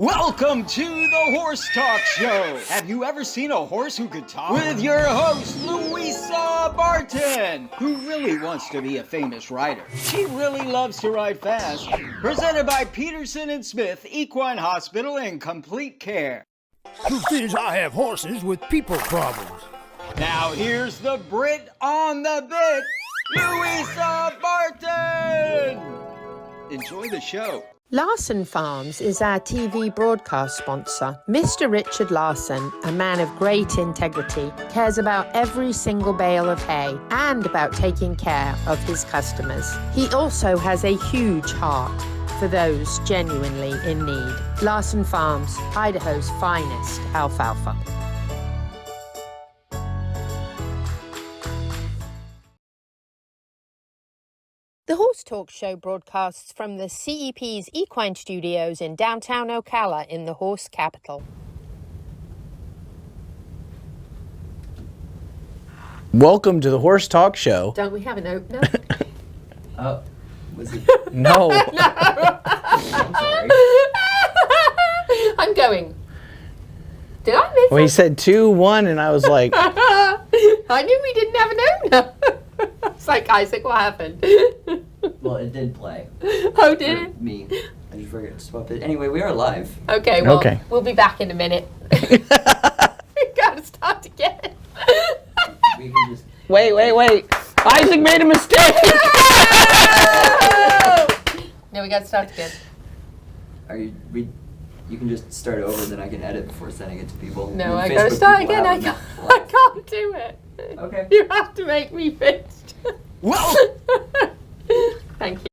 Welcome to the Horse Talk Show. Have you ever seen a horse who could talk? With your host, Louisa Barton, who really wants to be a famous rider. She really loves to ride fast. Presented by Peterson and Smith Equine Hospital and Complete Care. Truth is, I have horses with people problems. Now here's the Brit on the bit, Louisa Barton. Enjoy the show. Larson Farms is our TV broadcast sponsor. Mr. Richard Larson, a man of great integrity, cares about every single bale of hay and about taking care of his customers. He also has a huge heart for those genuinely in need. Larson Farms, Idaho's finest alfalfa. The Horse Talk Show broadcasts from the CEP's Equine Studios in downtown Ocala in the horse capital. Welcome to the Horse Talk Show. Don't we have an opener? Oh, was it? No. I'm sorry. I'm going. Did I miss Well, he it? said 2-1, and I was like, I knew we didn't have an opener. It's like, Isaac, what happened? Well, it did play. Oh, did it? For me. I just forgot to swap it. Anyway, we are live. Okay, well, Okay. We'll be back in a minute. We gotta start again. We can just. wait. Isaac made a mistake. No, we gotta start again. Are you? You can just start over, and then I can edit before sending it to people. No, And I gotta Facebook start people again. I have can't, I can't do it. Okay. You have to make me finish. Well, Thank you.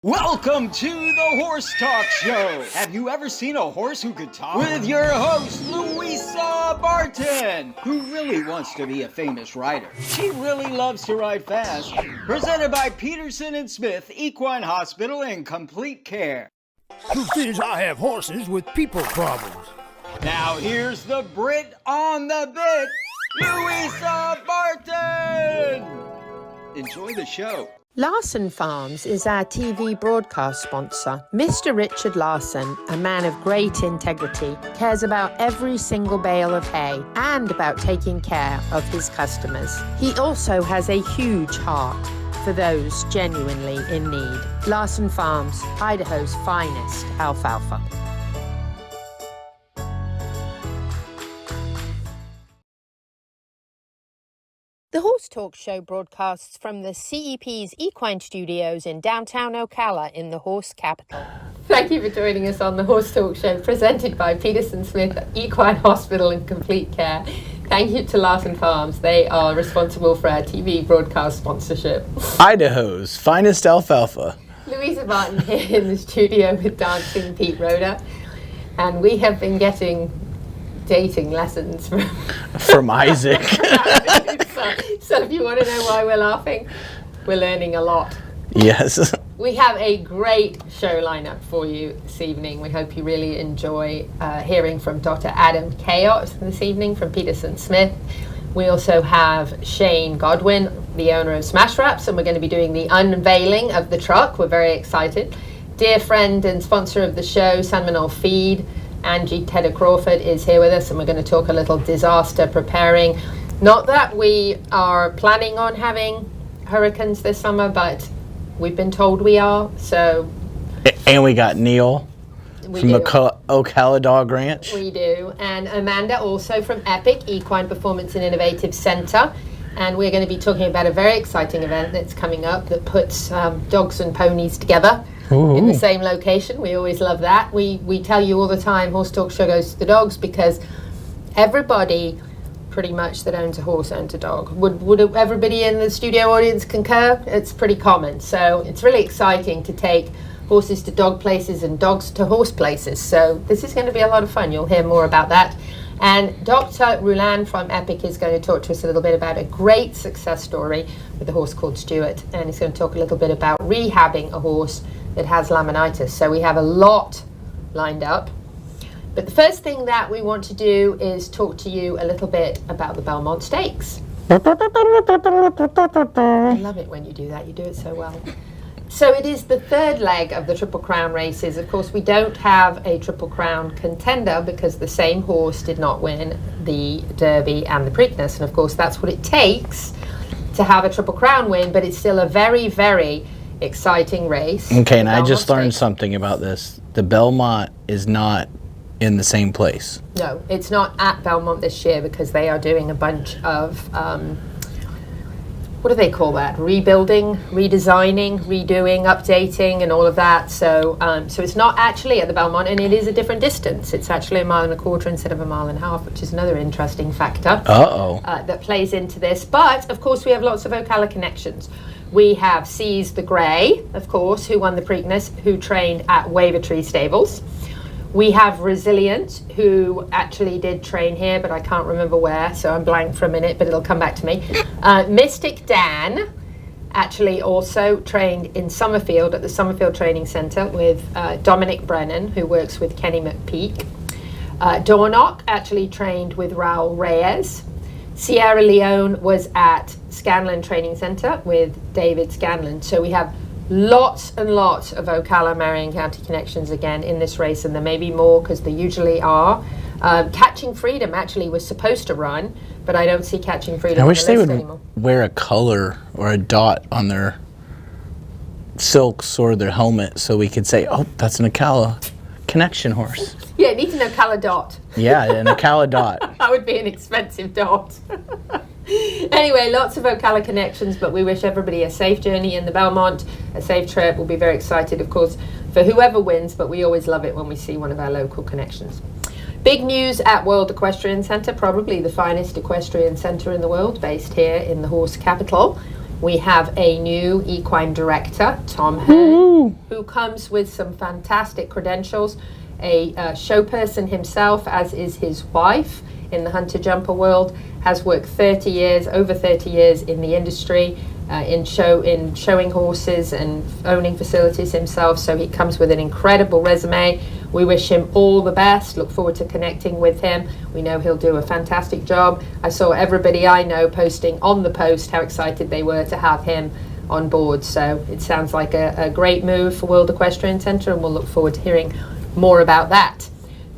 welcome to the Horse Talk Show. Have you ever seen a horse who could talk? With your host, Louisa Barton, who really wants to be a famous rider. She really loves to ride fast. Presented by Peterson and Smith Equine Hospital and Complete Care. Truth is, I have horses with people problems. Now here's the Brit on the bit, Louisa Barton. Enjoy the show. Larson Farms is our TV broadcast sponsor. Mr. Richard Larson, a man of great integrity, cares about every single bale of hay and about taking care of his customers. He also has a huge heart for those genuinely in need. Larson Farms, Idaho's finest alfalfa. The Horse Talk Show broadcasts from the CEP's Equine Studios in downtown Ocala in the horse capital. Thank you for joining us on the Horse Talk Show, presented by Peterson Smith Equine Hospital and Complete Care. Thank you to Larson Farms. They are responsible for our TV broadcast sponsorship. Idaho's finest alfalfa. Louisa Barton here in the studio with Dancing Pete Rhoda, and we have been getting dating lessons From Isaac. so if you want to know why we're laughing, we're learning a lot. Yes. We have a great show lineup for you this evening. We hope you really enjoy hearing from Dr. Adam Cayot this evening from Peterson Smith. We also have Shane Godwin, the owner of Smash Wraps, and we're going to be doing the unveiling of the truck. We're very excited. Dear friend and sponsor of the show, Seminole Feed, Angie Tedder Crawford is here with us, and we're going to talk a little disaster preparing. Not that we are planning on having hurricanes this summer, but we've been told we are, so... And we got Neil from Ocala Dog Ranch. We do. And Amanda also from EPIC, Equine Performance and Innovative Center. And we're going to be talking about a very exciting event that's coming up that puts dogs and ponies together. Ooh. In the same location. We always love that. We tell you all the time, Horse Talk Show goes to the dogs because everybody pretty much that owns a horse owns a dog. Would everybody in the studio audience concur? It's pretty common. So it's really exciting to take horses to dog places and dogs to horse places. So this is going to be a lot of fun. You'll hear more about that. And Dr. Rullan from EPIC is going to talk to us a little bit about a great success story with a horse called Stuart. And he's going to talk a little bit about rehabbing a horse that has laminitis. So we have a lot lined up. But the first thing that we want to do is talk to you a little bit about the Belmont Stakes. I love it when you do that. You do it so well. So it is the third leg of the Triple Crown races. Of course, we don't have a Triple Crown contender because the same horse did not win the Derby and the Preakness. And of course, that's what it takes to have a Triple Crown win, but it's still a very, very exciting race. Okay, and I just learned something about this. The Belmont is not in the same place. No, it's not at Belmont this year because they are doing a bunch of what do they call that? Rebuilding, redesigning, redoing, updating, and all of that. So, so it's not actually at the Belmont, and it is a different distance. It's actually 1.25 miles instead of 1.5 miles, which is another interesting factor that plays into this. But of course, we have lots of Ocala connections. We have Seize the Grey, of course, who won the Preakness, who trained at Wavertree Stables. We have Resilient, who actually did train here, but I can't remember where, so I'm blank for a minute, but it'll come back to me. Mystic Dan actually also trained in Summerfield at the Summerfield Training Centre with Dominic Brennan, who works with Kenny McPeak. Dornock actually trained with Raul Reyes. Sierra Leone was at Scanlon Training Centre with David Scanlon. So we have lots and lots of Ocala Marion County connections again in this race, and there may be more because they usually are. Catching Freedom actually was supposed to run, but I don't see Catching Freedom. I wish they would anymore. wear a color or a dot on their silks or their helmet so we could say, oh, that's an Ocala connection horse. Yeah, it needs an Ocala dot. Yeah, an Ocala dot. That would be an expensive dot. Anyway, lots of Ocala connections, but we wish everybody a safe journey in the Belmont, a safe trip. We'll be very excited, of course, for whoever wins, but we always love it when we see one of our local connections. Big news at World Equestrian Centre, probably the finest equestrian centre in the world, based here in the horse capital. We have a new equine director, Tom Hearn, who comes with some fantastic credentials, a show person himself, as is his wife in the hunter-jumper world, has worked over 30 years in the industry, in showing horses and owning facilities himself, so he comes with an incredible resume. We wish him all the best, look forward to connecting with him. We know he'll do a fantastic job. I saw everybody I know posting on the post how excited they were to have him on board, so it sounds like a great move for World Equestrian Centre, and we'll look forward to hearing more about that.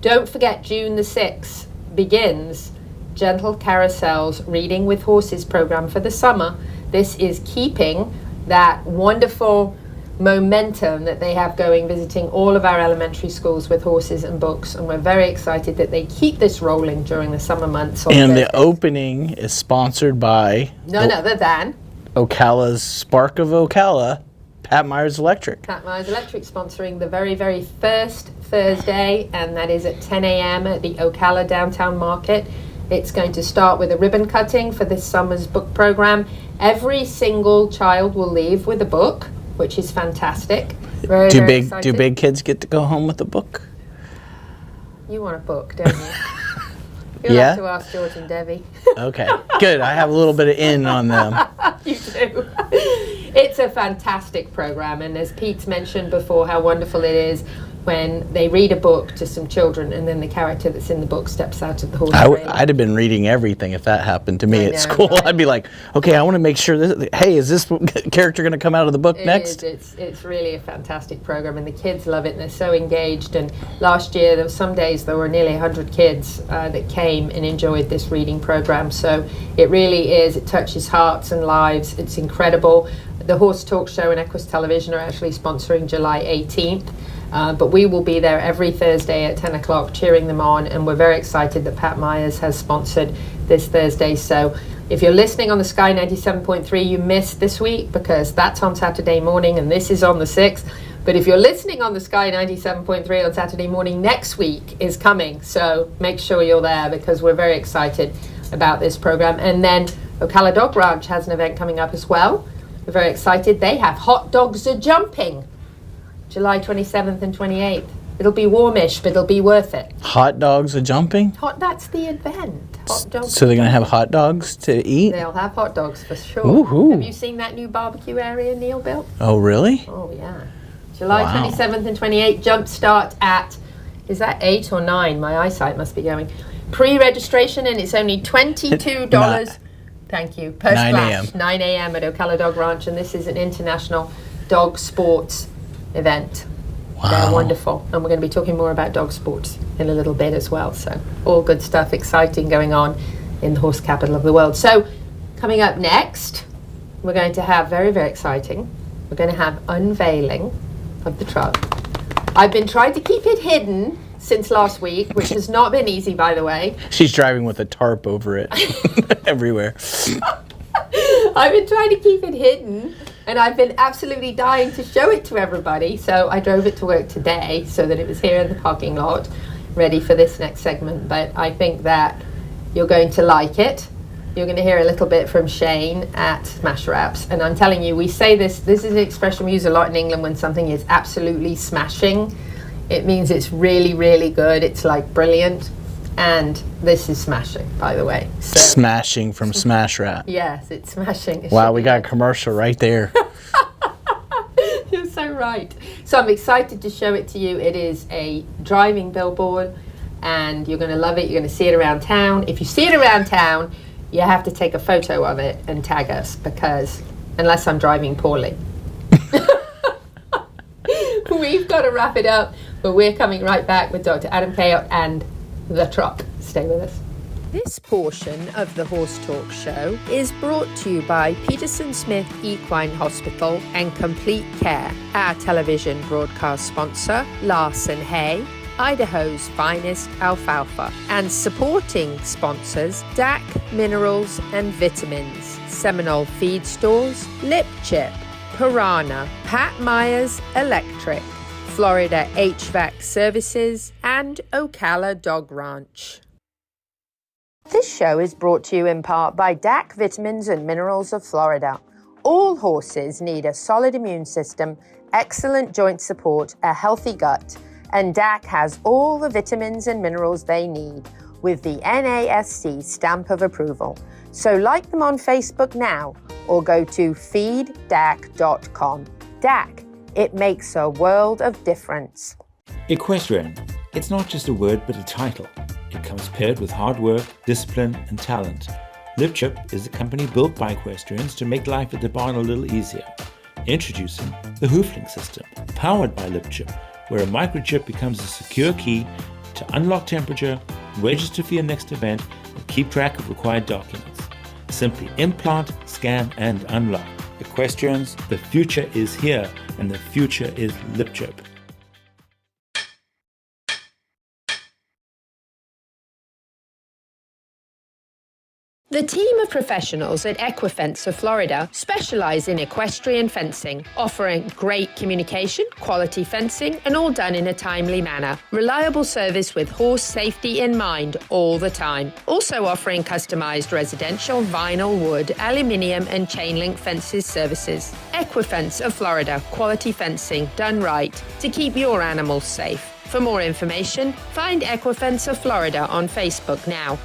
Don't forget, June the 6th begins Gentle Carousel's Reading with Horses program for the summer. This is keeping that wonderful momentum that they have going, visiting all of our elementary schools with horses and books, and we're very excited that they keep this rolling during the summer months. And the opening is sponsored by none other than Ocala's Spark of Ocala, Pat Myers Electric. Pat Myers Electric sponsoring the very, very first Thursday, and that is at 10 a.m. at the Ocala Downtown Market. It's going to start with a ribbon cutting for this summer's book program. Every single child will leave with a book, which is fantastic. Very excited. Do big kids get to go home with a book? You want a book, don't you? You'll have to ask George and Debbie. Okay, good. I have a little bit of in on them. You do. It's a fantastic program, and as Pete's mentioned before, how wonderful it is when they read a book to some children and then the character that's in the book steps out of the horse trailer. I'd have been reading everything if that happened to me at school. Right? I'd be like, okay, I want to make sure hey, is this character going to come out of the book next? It's really a fantastic program, and the kids love it, and they're so engaged. And last year, there were some days there were nearly 100 kids that came and enjoyed this reading program. So it really is, it touches hearts and lives. It's incredible. The Horse Talk Show and Equus Television are actually sponsoring July 18th. But we will be there every Thursday at 10 o'clock cheering them on, and we're very excited that Pat Myers has sponsored this Thursday. So if you're listening on the Sky 97.3, you missed this week because that's on Saturday morning and this is on the 6th. But if you're listening on the Sky 97.3 on Saturday morning, next week is coming. So make sure you're there because we're very excited about this program. And then Ocala Dog Ranch has an event coming up as well. We're very excited. They have Hot Dogs Are Jumping, July 27th and 28th. It'll be warmish, but it'll be worth it. Hot dogs are jumping? That's the event. Hot dogs. So they're going to have hot dogs to eat? They'll have hot dogs for sure. Woohoo. Have you seen that new barbecue area Neil built? Oh, really? Oh, yeah. July 27th and 28th. Jump start at, is that 8 or 9? My eyesight must be going. Pre-registration, and it's only $22. Thank you. Post 9 Flash, a.m. 9 a.m. at Ocala Dog Ranch, and this is an international dog sports event. Wow. They're wonderful, and we're going to be talking more about dog sports in a little bit as well. So all good stuff, exciting going on in the horse capital of the world. So coming up next, we're going to have very, very exciting. We're going to have unveiling of the truck. I've been trying to keep it hidden since last week, which has not been easy, by the way. She's driving with a tarp over it everywhere. I've been trying to keep it hidden, and I've been absolutely dying to show it to everybody. So I drove it to work today so that it was here in the parking lot, ready for this next segment. But I think that you're going to like it. You're going to hear a little bit from Shane at Smash Wraps. And I'm telling you, we say this is an expression we use a lot in England when something is absolutely smashing. It means it's really, really good. It's like brilliant. And this is smashing, by the way. So, Smashing from Smash Wrap. yes, it's smashing. It Wow, should we be got a good. commercial right there. You're so right. So I'm excited to show it to you. It is a driving billboard, and you're going to love it. You're going to see it around town. If you see it around town, you have to take a photo of it and tag us, because unless I'm driving poorly. We've got to wrap it up, but we're coming right back with Dr. Adam Cayot and the truck. Stay with us. This portion of the Horse Talk Show is brought to you by Peterson Smith Equine Hospital and Complete Care, our television broadcast sponsor, Larson Hay, Idaho's finest alfalfa, and supporting sponsors DAC Minerals and Vitamins, Seminole Feed Stores, Lip Chip, Piranha, Pat Myers Electric, Florida HVAC Services, and Ocala Dog Ranch. This show is brought to you in part by DAC Vitamins and Minerals of Florida. All horses need a solid immune system, excellent joint support, a healthy gut, and DAC has all the vitamins and minerals they need with the NASC stamp of approval. So like them on Facebook now or go to feeddac.com. DAC, it makes a world of difference. Equestrian. It's not just a word but a title. It comes paired with hard work, discipline and talent. LipChip is a company built by equestrians to make life at the barn a little easier. Introducing the Hoofling system, powered by LipChip, where a microchip becomes a secure key to unlock temperature, register for your next event, and keep track of required documents. Simply implant, scan, and unlock. Equestrians, the future is here, and the future is LipChip. The team of professionals at Equifence of Florida specialize in equestrian fencing, offering great communication, quality fencing, and all done in a timely manner. Reliable service with horse safety in mind all the time. Also offering customized residential, vinyl, wood, aluminium, and chain link fences services. Equifence of Florida, quality fencing done right to keep your animals safe. For more information, find Equifence of Florida on Facebook now.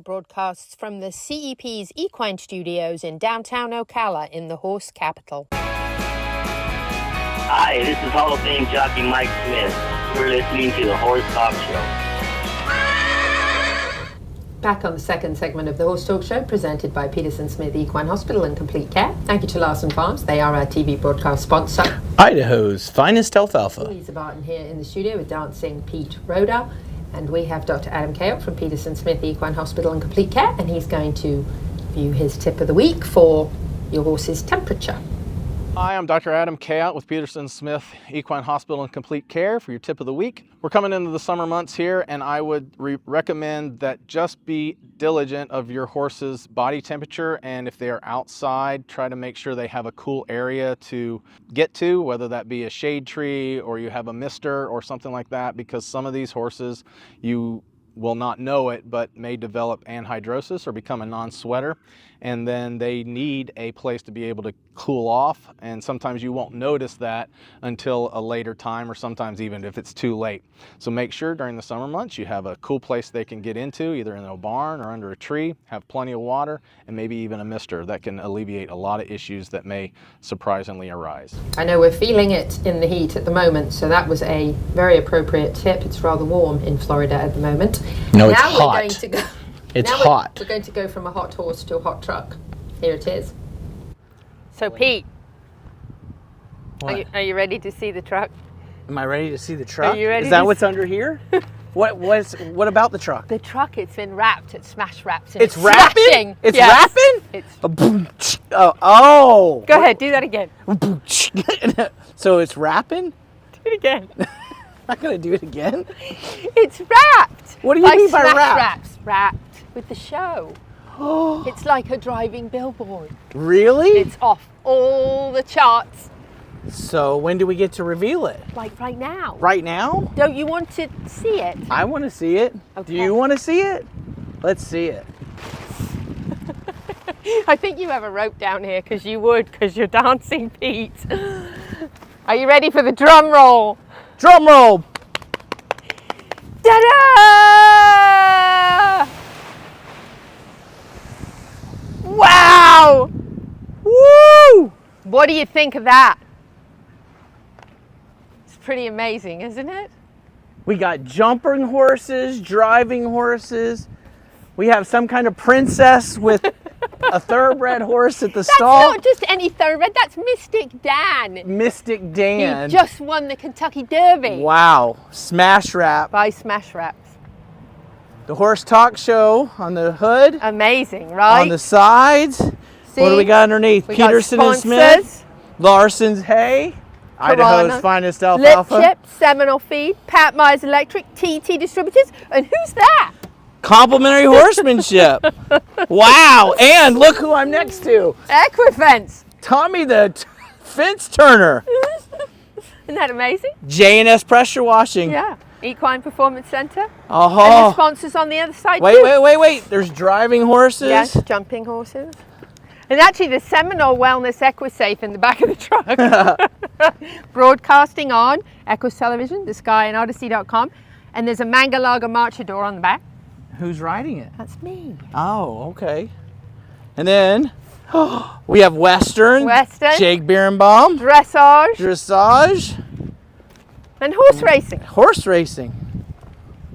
Broadcasts from the CEP's Equine Studios in downtown Ocala in the horse capital. Hi, this is Hall of Fame jockey Mike Smith. You're listening to the Horse Talk Show. Back on the second segment of the Horse Talk Show, presented by Peterson Smith Equine Hospital and Complete Care. Thank you to Larson Farms. They are our TV broadcast sponsor. Idaho's finest alfalfa. Lisa Barton here in the studio with Dancing Pete Rhoda. And we have Dr. Adam Cayot from Peterson Smith Equine Hospital and Complete Care, and he's going to view his tip of the week for your horse's temperature. Hi, I'm Dr. Adam Cayot with Peterson Smith Equine Hospital and Complete Care for your tip of the week. We're coming into the summer months here, and I would recommend that just be diligent of your horse's body temperature, and if they are outside, try to make sure they have a cool area to get to, whether that be a shade tree or you have a mister or something like that, because some of these horses, you will not know it, but may develop anhydrosis or become a non-sweater, and then they need a place to be able to cool off, and sometimes you won't notice that until a later time, or sometimes even if it's too late. So make sure during the summer months you have a cool place they can get into, either in a barn or under a tree, have plenty of water, and maybe even a mister. That can alleviate a lot of issues that may surprisingly arise. I know we're feeling it in the heat at the moment, so that was a very appropriate tip. It's rather warm in Florida at the moment. No, it's now hot. We're going to go, It's now hot. We're going to go from a hot horse to a hot truck. Here it is. So Pete, are you ready to see the truck? Am I ready to see the truck? Are you ready Is that to what's under here? What about the truck? The truck, it's been wrapped, it's smash wrapped. And It's wrapping? smashing. It's Yes. wrapping? It's, Oh. go ahead, do that again. So it's wrapping? Do it again. I'm not gonna do it again. It's wrapped. What do you mean by smash wrapped? wraps? Wrapped with the show. It's like a driving billboard. Really? It's off all the charts, So when do we get to reveal it? like right now. Right now? Don't you want to see it? I want to see it. Do Okay. you want to see it? Let's see it. I think you have a rope down here because you're dancing, Pete. Are you ready for the drum roll? Drum roll. Ta-da! Wow! Woo! What do you think of that? It's pretty amazing, isn't it? We got jumping horses, driving horses. We have some kind of princess with a thoroughbred horse at the That's stall. not just any thoroughbred, that's Mystic Dan. Mystic Dan. He just won the Kentucky Derby Wow. Smash wrap. by Smash Wraps. The horse talk show on the hood. Amazing, right? On the sides. See? What do we got underneath? We got Peterson and sponsors. Smith. Larson's Hay. Idaho's finest Lip alfalfa. Chip, Seminole Feed, Pat Myers Electric, TT Distributors, and who's that? Complimentary Horsemanship. Wow. And look who I'm next to. Equifence. Tommy the fence turner. Isn't that amazing? J&S Pressure Washing. Yeah. Equine Performance Center. And the Oh. sponsors on the other side Wait, too. wait. There's driving horses. Yes, jumping horses. And actually the Seminole Wellness Equisafe in the back of the truck. Broadcasting on Equus Television, the Sky, and Odyssey.com. And there's a Mangalaga Marchador on the back. Who's riding it? That's me. Oh, okay. And then we have Western. Jake Birnbaum. Dressage. Dressage. And horse racing. Horse racing.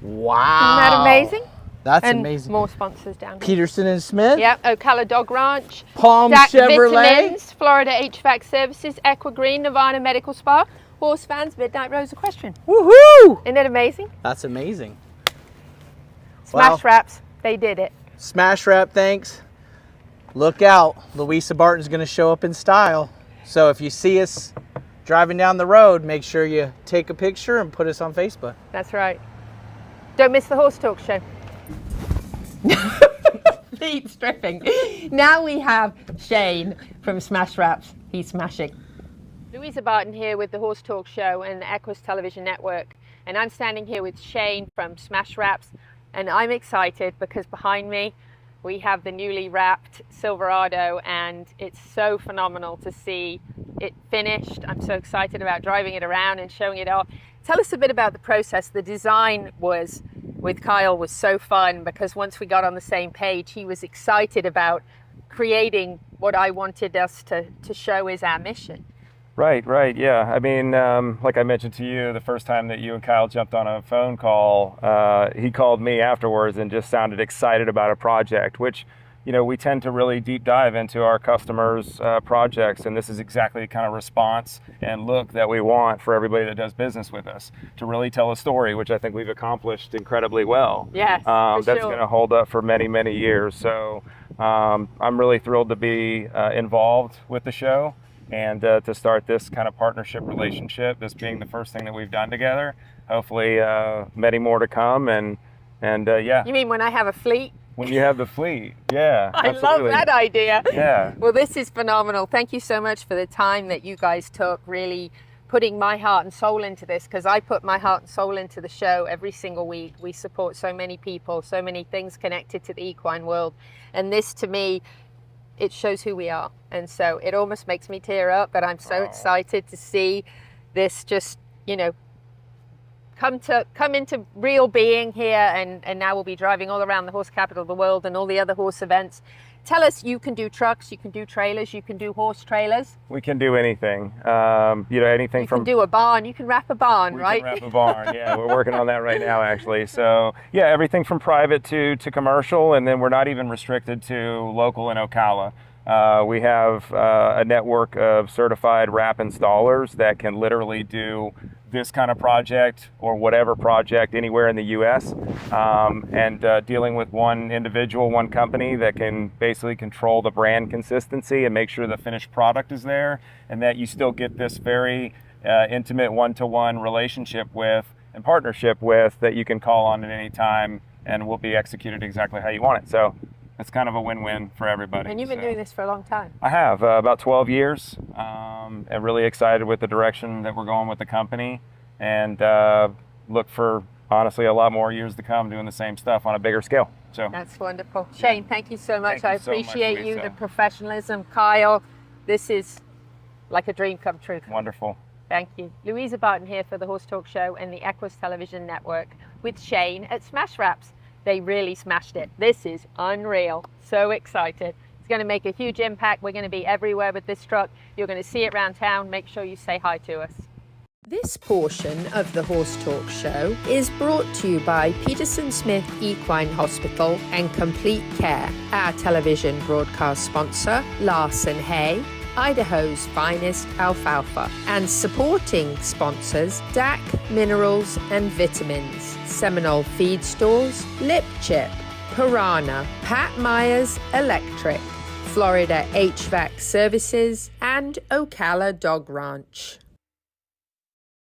Wow. Isn't that amazing? That's And amazing. more sponsors down here. Peterson and Smith. Yep, Ocala Dog Ranch. Palm DAC Chevrolet. Vitamins, Florida HVAC Services, Equigreen, Nirvana Medical Spa, Horse Fans, Midnight Rose Equestrian. Woohoo! Isn't it amazing? That's amazing. Smash Wraps, they did it. Smash wrap, thanks. Look out. Louisa Barton's going to show up in style. So if you see us driving down the road, make sure you take a picture and put us on Facebook. That's right. Don't miss the Horse Talk Show. Pete's stripping. Now we have Shane from Smash Wraps. He's smashing. Louisa Barton here with the Horse Talk Show and the Equus Television Network. And I'm standing here with Shane from Smash Wraps. And I'm excited because behind me we have the newly wrapped Silverado, and it's so phenomenal to see it finished. I'm so excited about driving it around and showing it off. Tell us a bit about the process. The design was, with Kyle, was so fun because once we got on the same page, he was excited about creating what I wanted us to show is our mission. Right, yeah. I mean, like I mentioned to you, the first time that you and Kyle jumped on a phone call, he called me afterwards and just sounded excited about a project, which we tend to really deep dive into our customers' projects, and this is exactly the kind of response and look that we want for everybody that does business with us, to really tell a story, which I think we've accomplished incredibly well. Yes, that's sure. going to hold up for many, many years. So I'm really thrilled to be involved with the show and to start this kind of partnership relationship, this being the first thing that we've done together. Hopefully many more to come, and yeah. You mean when I have a fleet? When you have the fleet, yeah. I absolutely. love that idea. Yeah. Well, this is phenomenal. Thank you so much for the time that you guys took, really putting my heart and soul into this, because I put my heart and soul into the show every single week. We support so many people, so many things connected to the equine world. And this, to me, it shows who we are. And so it almost makes me tear up, but I'm so excited to see this just, come into real being here, and now we'll be driving all around the horse capital of the world and all the other horse events. Tell us, you can do trucks, you can do trailers, you can do horse trailers. We can do anything. Anything you from. You can do a barn. You can wrap a barn, right? We can wrap a barn. Yeah, we're working on that right now, actually. So yeah, everything from private to commercial, and then we're not even restricted to local in Ocala. We have a network of certified wrap installers that can literally do this kind of project or whatever project anywhere in the U.S. Dealing with one individual, one company that can basically control the brand consistency and make sure the finished product is there, and that you still get this very intimate one-to-one relationship with and partnership with that you can call on at any time and will be executed exactly how you want it. So it's kind of a win-win for everybody. And you've been doing this for a long time. I have, about 12 years. I'm really excited with the direction that we're going with the company, and look for, honestly, a lot more years to come doing the same stuff on a bigger scale. So that's wonderful. Shane, thank you so much. I appreciate you, Lisa. the professionalism. Kyle, this is like a dream come true. Wonderful. Thank you. Louisa Barton here for the Horse Talk Show and the Equus Television Network with Shane at Smash Wraps. They really smashed it. This is unreal. So excited. It's going to make a huge impact. We're going to be everywhere with this truck. You're going to see it around town. Make sure you say hi to us. This portion of the Horse Talk Show is brought to you by Peterson Smith Equine Hospital and Complete Care. Our television broadcast sponsor, Larson Hay, Idaho's finest alfalfa, and supporting sponsors DAC Minerals and Vitamins, Seminole Feed Stores, Lip Chip, Piranha, Pat Myers Electric, Florida HVAC Services, and Ocala Dog Ranch.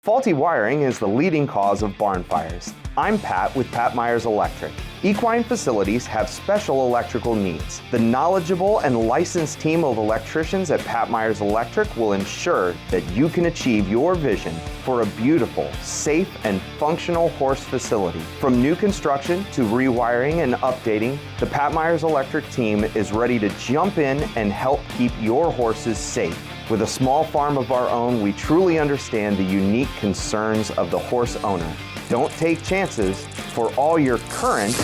Faulty wiring is the leading cause of barn fires. I'm Pat with Pat Myers Electric. Equine facilities have special electrical needs. The knowledgeable and licensed team of electricians at Pat Myers Electric will ensure that you can achieve your vision for a beautiful, safe, and functional horse facility. From new construction to rewiring and updating, the Pat Myers Electric team is ready to jump in and help keep your horses safe. With a small farm of our own, we truly understand the unique concerns of the horse owner. Don't take chances. For all your current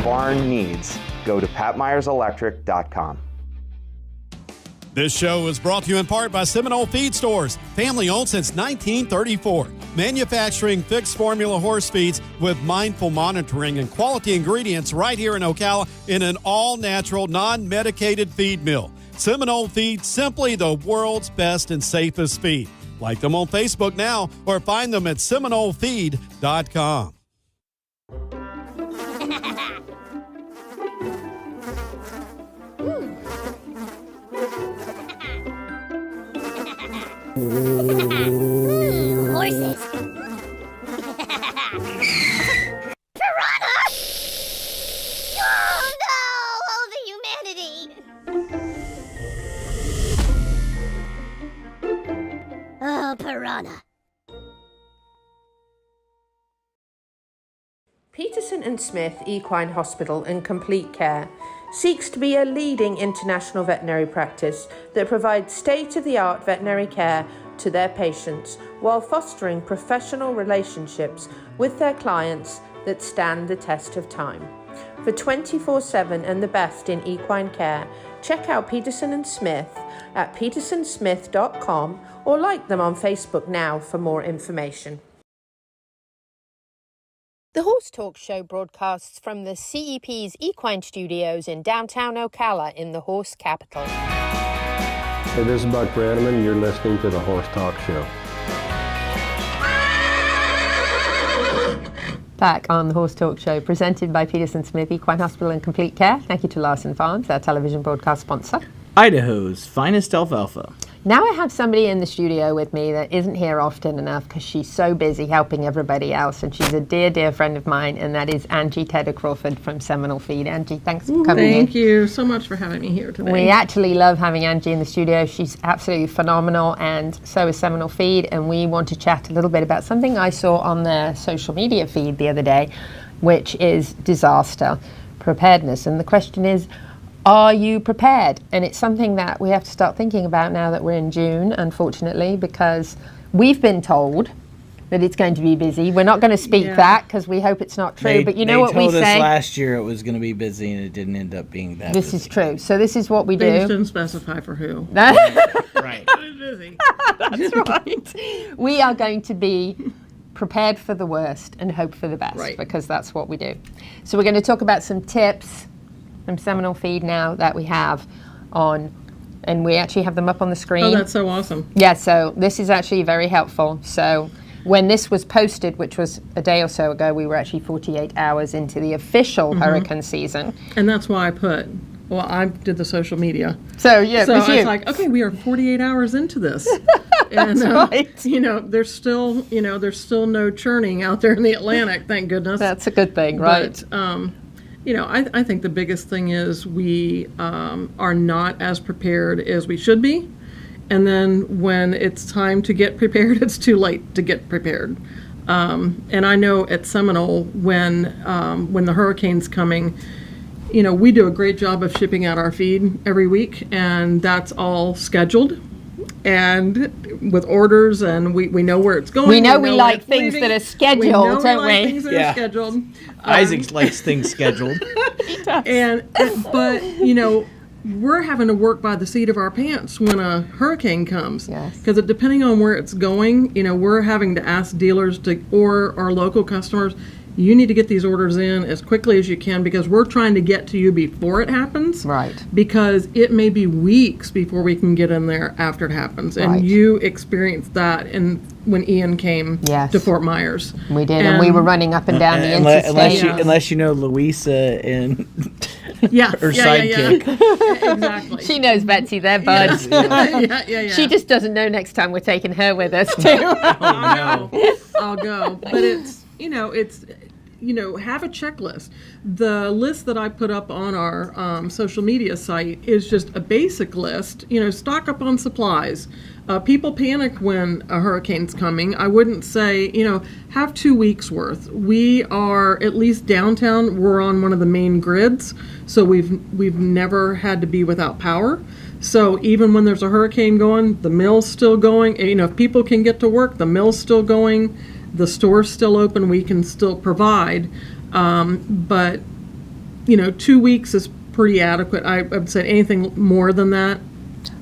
barn needs, go to patmyerselectric.com. This show is brought to you in part by Seminole Feed Stores, family owned since 1934. Manufacturing fixed formula horse feeds with mindful monitoring and quality ingredients right here in Ocala in an all-natural, non-medicated feed mill. Seminole Feed, simply the world's best and safest feed. Like them on Facebook now or find them at seminolefeed.com. Horses. Piranha! Oh no! Oh, the humanity! Oh, piranha. Peterson and Smith Equine Hospital and Complete Care seeks to be a leading international veterinary practice that provides state-of-the-art veterinary care to their patients while fostering professional relationships with their clients that stand the test of time. For 24/7 and the best in equine care, check out Peterson and Smith at petersonsmith.com or like them on Facebook now for more information. The Horse Talk Show broadcasts from the CEP's Equine Studios in downtown Ocala in the horse capital. Hey, this is Buck Brannaman. You're listening to the Horse Talk Show. Back on the Horse Talk Show, presented by Peterson Smith Equine Hospital and Complete Care. Thank you to Larson Farms, our television broadcast sponsor. Idaho's finest alfalfa. Now I have somebody in the studio with me that isn't here often enough because she's so busy helping everybody else, and she's a dear, dear friend of mine, and that is Angie Tedder Crawford from Seminole Feed. Angie, thanks for coming in. Thank you so much for having me here today. We actually love having Angie in the studio. She's absolutely phenomenal, and so is Seminole Feed, and we want to chat a little bit about something I saw on their social media feed the other day, which is disaster preparedness. And the question is, are you prepared? And it's something that we have to start thinking about now that we're in June, unfortunately, because we've been told that it's going to be busy. We're not going to speak that because we hope it's not true. But you know what we say? They told us last year it was going to be busy, and it didn't end up being that This is true. So this is what we do. They just didn't specify for who. Right. Busy. That's right. We are going to be prepared for the worst and hope for the best, because that's what we do. So we're going to talk about some tips from Seminole Feed now that we have on, and we actually have them up on the screen. Oh, that's so awesome. Yeah, so this is actually very helpful. So when this was posted, which was a day or so ago, we were actually 48 hours into the official hurricane season. And that's why I did the social media. So yeah, so I was like, okay, we are 48 hours into this. And, That's right. You know, there's still no churning out there in the Atlantic, thank goodness. That's a good thing, right? But, you know, I think the biggest thing is we are not as prepared as we should be. And then when it's time to get prepared, it's too late to get prepared. And I know at Seminole, when the hurricane's coming, you know, we do a great job of shipping out our feed every week, and that's all scheduled. And with orders, and we know where it's going. We know we like things that are scheduled, don't we? Things that are scheduled. Isaac likes things scheduled. But you know, we're having to work by the seat of our pants when a hurricane comes. Yes. Because depending on where it's going, you know, we're having to ask dealers or our local customers, you need to get these orders in as quickly as you can because we're trying to get to you before it happens. Right. Because it may be weeks before we can get in there after it happens. And you experienced that when Ian came to Fort Myers. We did, and we were running up and down the interstate. Unless you know Louisa and her sidekick. Yeah, exactly. She knows Betsy, they're buds. Yeah. She just doesn't know next time we're taking her with us, too. I'll go. But it's, have a checklist. The list that I put up on our social media site is just a basic list. You know, stock up on supplies. People panic when a hurricane's coming. I wouldn't say, have 2 weeks worth. We are, at least downtown, we're on one of the main grids, so we've never had to be without power. So even when there's a hurricane going, the mill's still going. If people can get to work, the mill's still going. The store's still open, we can still provide. But 2 weeks is pretty adequate. I would say anything more than that.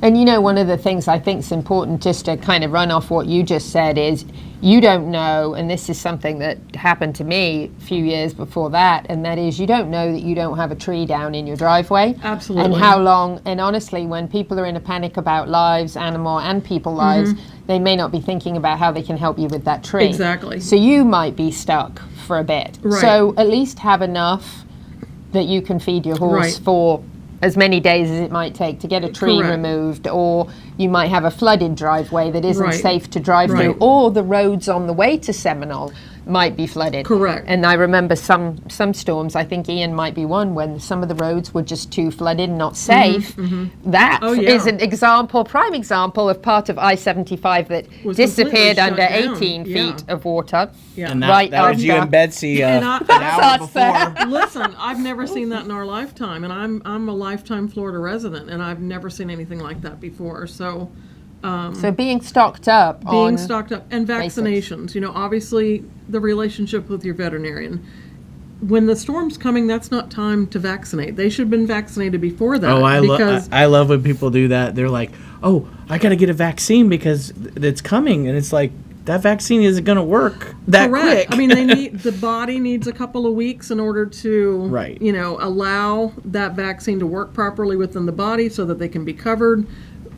And one of the things I think is important, just to kind of run off what you just said, is you don't know, and this is something that happened to me a few years before that, and that is you don't know that you don't have a tree down in your driveway. Absolutely. And how long, and honestly, when people are in a panic about lives, animal and people lives, they may not be thinking about how they can help you with that tree. Exactly. So you might be stuck for a bit. Right. So at least have enough that you can feed your horse for as many days as it might take to get a tree removed, or you might have a flooded driveway that isn't safe to drive through, or the roads on the way to Seminole might be flooded. Correct. And I remember some storms, I think Ian might be one, when some of the roads were just too flooded and not safe. That is an prime example of part of I-75 that disappeared under 18 feet of water. Yeah. And that was you and Betsy an hour before. Listen, I've never seen that in our lifetime, and I'm a lifetime Florida resident, and I've never seen anything like that before. So being stocked up and vaccinations, obviously the relationship with your veterinarian. When the storm's coming, that's not time to vaccinate. They should have been vaccinated before that. Oh, I love when people do that. They're like, oh, I got to get a vaccine because it's coming. And it's like, that vaccine isn't going to work that Correct. quick. I mean, the body needs a couple of weeks in order to, Right. allow that vaccine to work properly within the body so that they can be covered,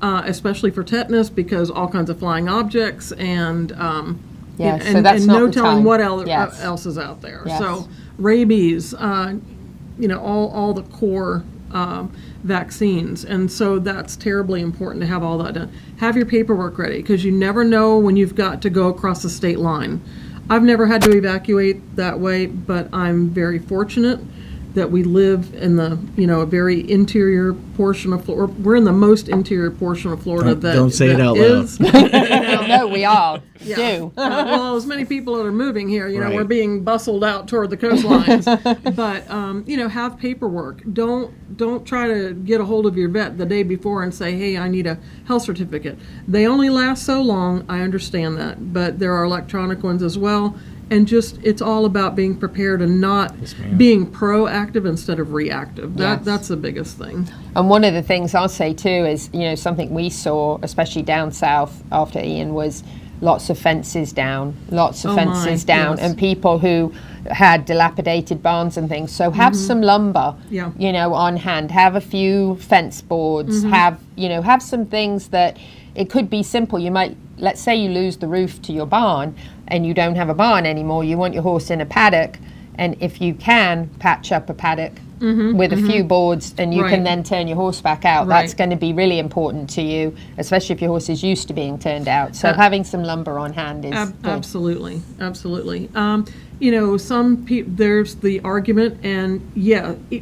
especially for tetanus, because all kinds of flying objects and so and that's not no the telling time. what Yes. else is out there. Yes. So rabies, all the core vaccines, and so that's terribly important to have all that done. Have your paperwork ready, because you never know when you've got to go across the state line. I've never had to evacuate that way, but I'm very fortunate that we live in the a very interior portion of Florida. We're in the most interior portion of Florida. Don't say it out is. No, we all do. Well, as many people that are moving here, Right. we're being bustled out toward the coastlines. But have paperwork. Don't try to get a hold of your vet the day before and say, "Hey, I need a health certificate." They only last so long. I understand that, but there are electronic ones as well. And it's all about being prepared and not being proactive instead of reactive. That's the biggest thing. And one of the things I'll say too is, something we saw, especially down south after Ian, was lots of fences down, Yes. and people who had dilapidated barns and things. So have some lumber, on hand. Have a few fence boards. Have some things that it could be simple. You might, let's say you lose the roof to your barn and you don't have a barn anymore. You want your horse in a paddock, and if you can, patch up a paddock with a few boards, and you can then turn your horse back out. Right. That's going to be really important to you, especially if your horse is used to being turned out. So having some lumber on hand is good. Absolutely. There's the argument, and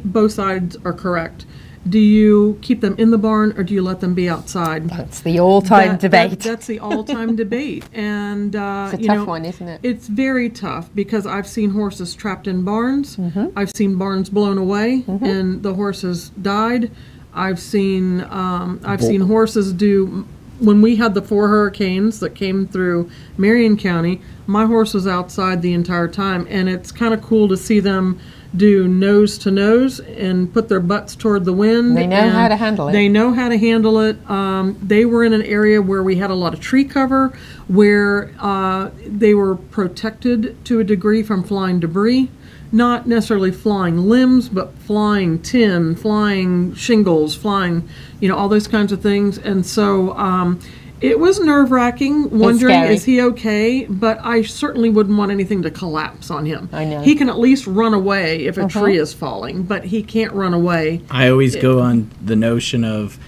both sides are correct. Do you keep them in the barn or do you let them be outside? That's the all-time debate. That's the all-time debate, and it's a tough one, isn't it? It's very tough, because I've seen horses trapped in barns. I've seen barns blown away, and the horses died. I've seen horses do. When we had the 4 hurricanes that came through Marion County, my horse was outside the entire time, and it's kind of cool to see them do nose to nose and put their butts toward the wind. They know how to handle it. They know how to handle it. They were in an area where we had a lot of tree cover, where they were protected to a degree from flying debris. Not necessarily flying limbs, but flying tin, flying shingles, flying, all those kinds of things. And so it was nerve-wracking, wondering, is he okay? But I certainly wouldn't want anything to collapse on him. I know. He can at least run away if a tree is falling, but he can't run away. I always go on the notion of,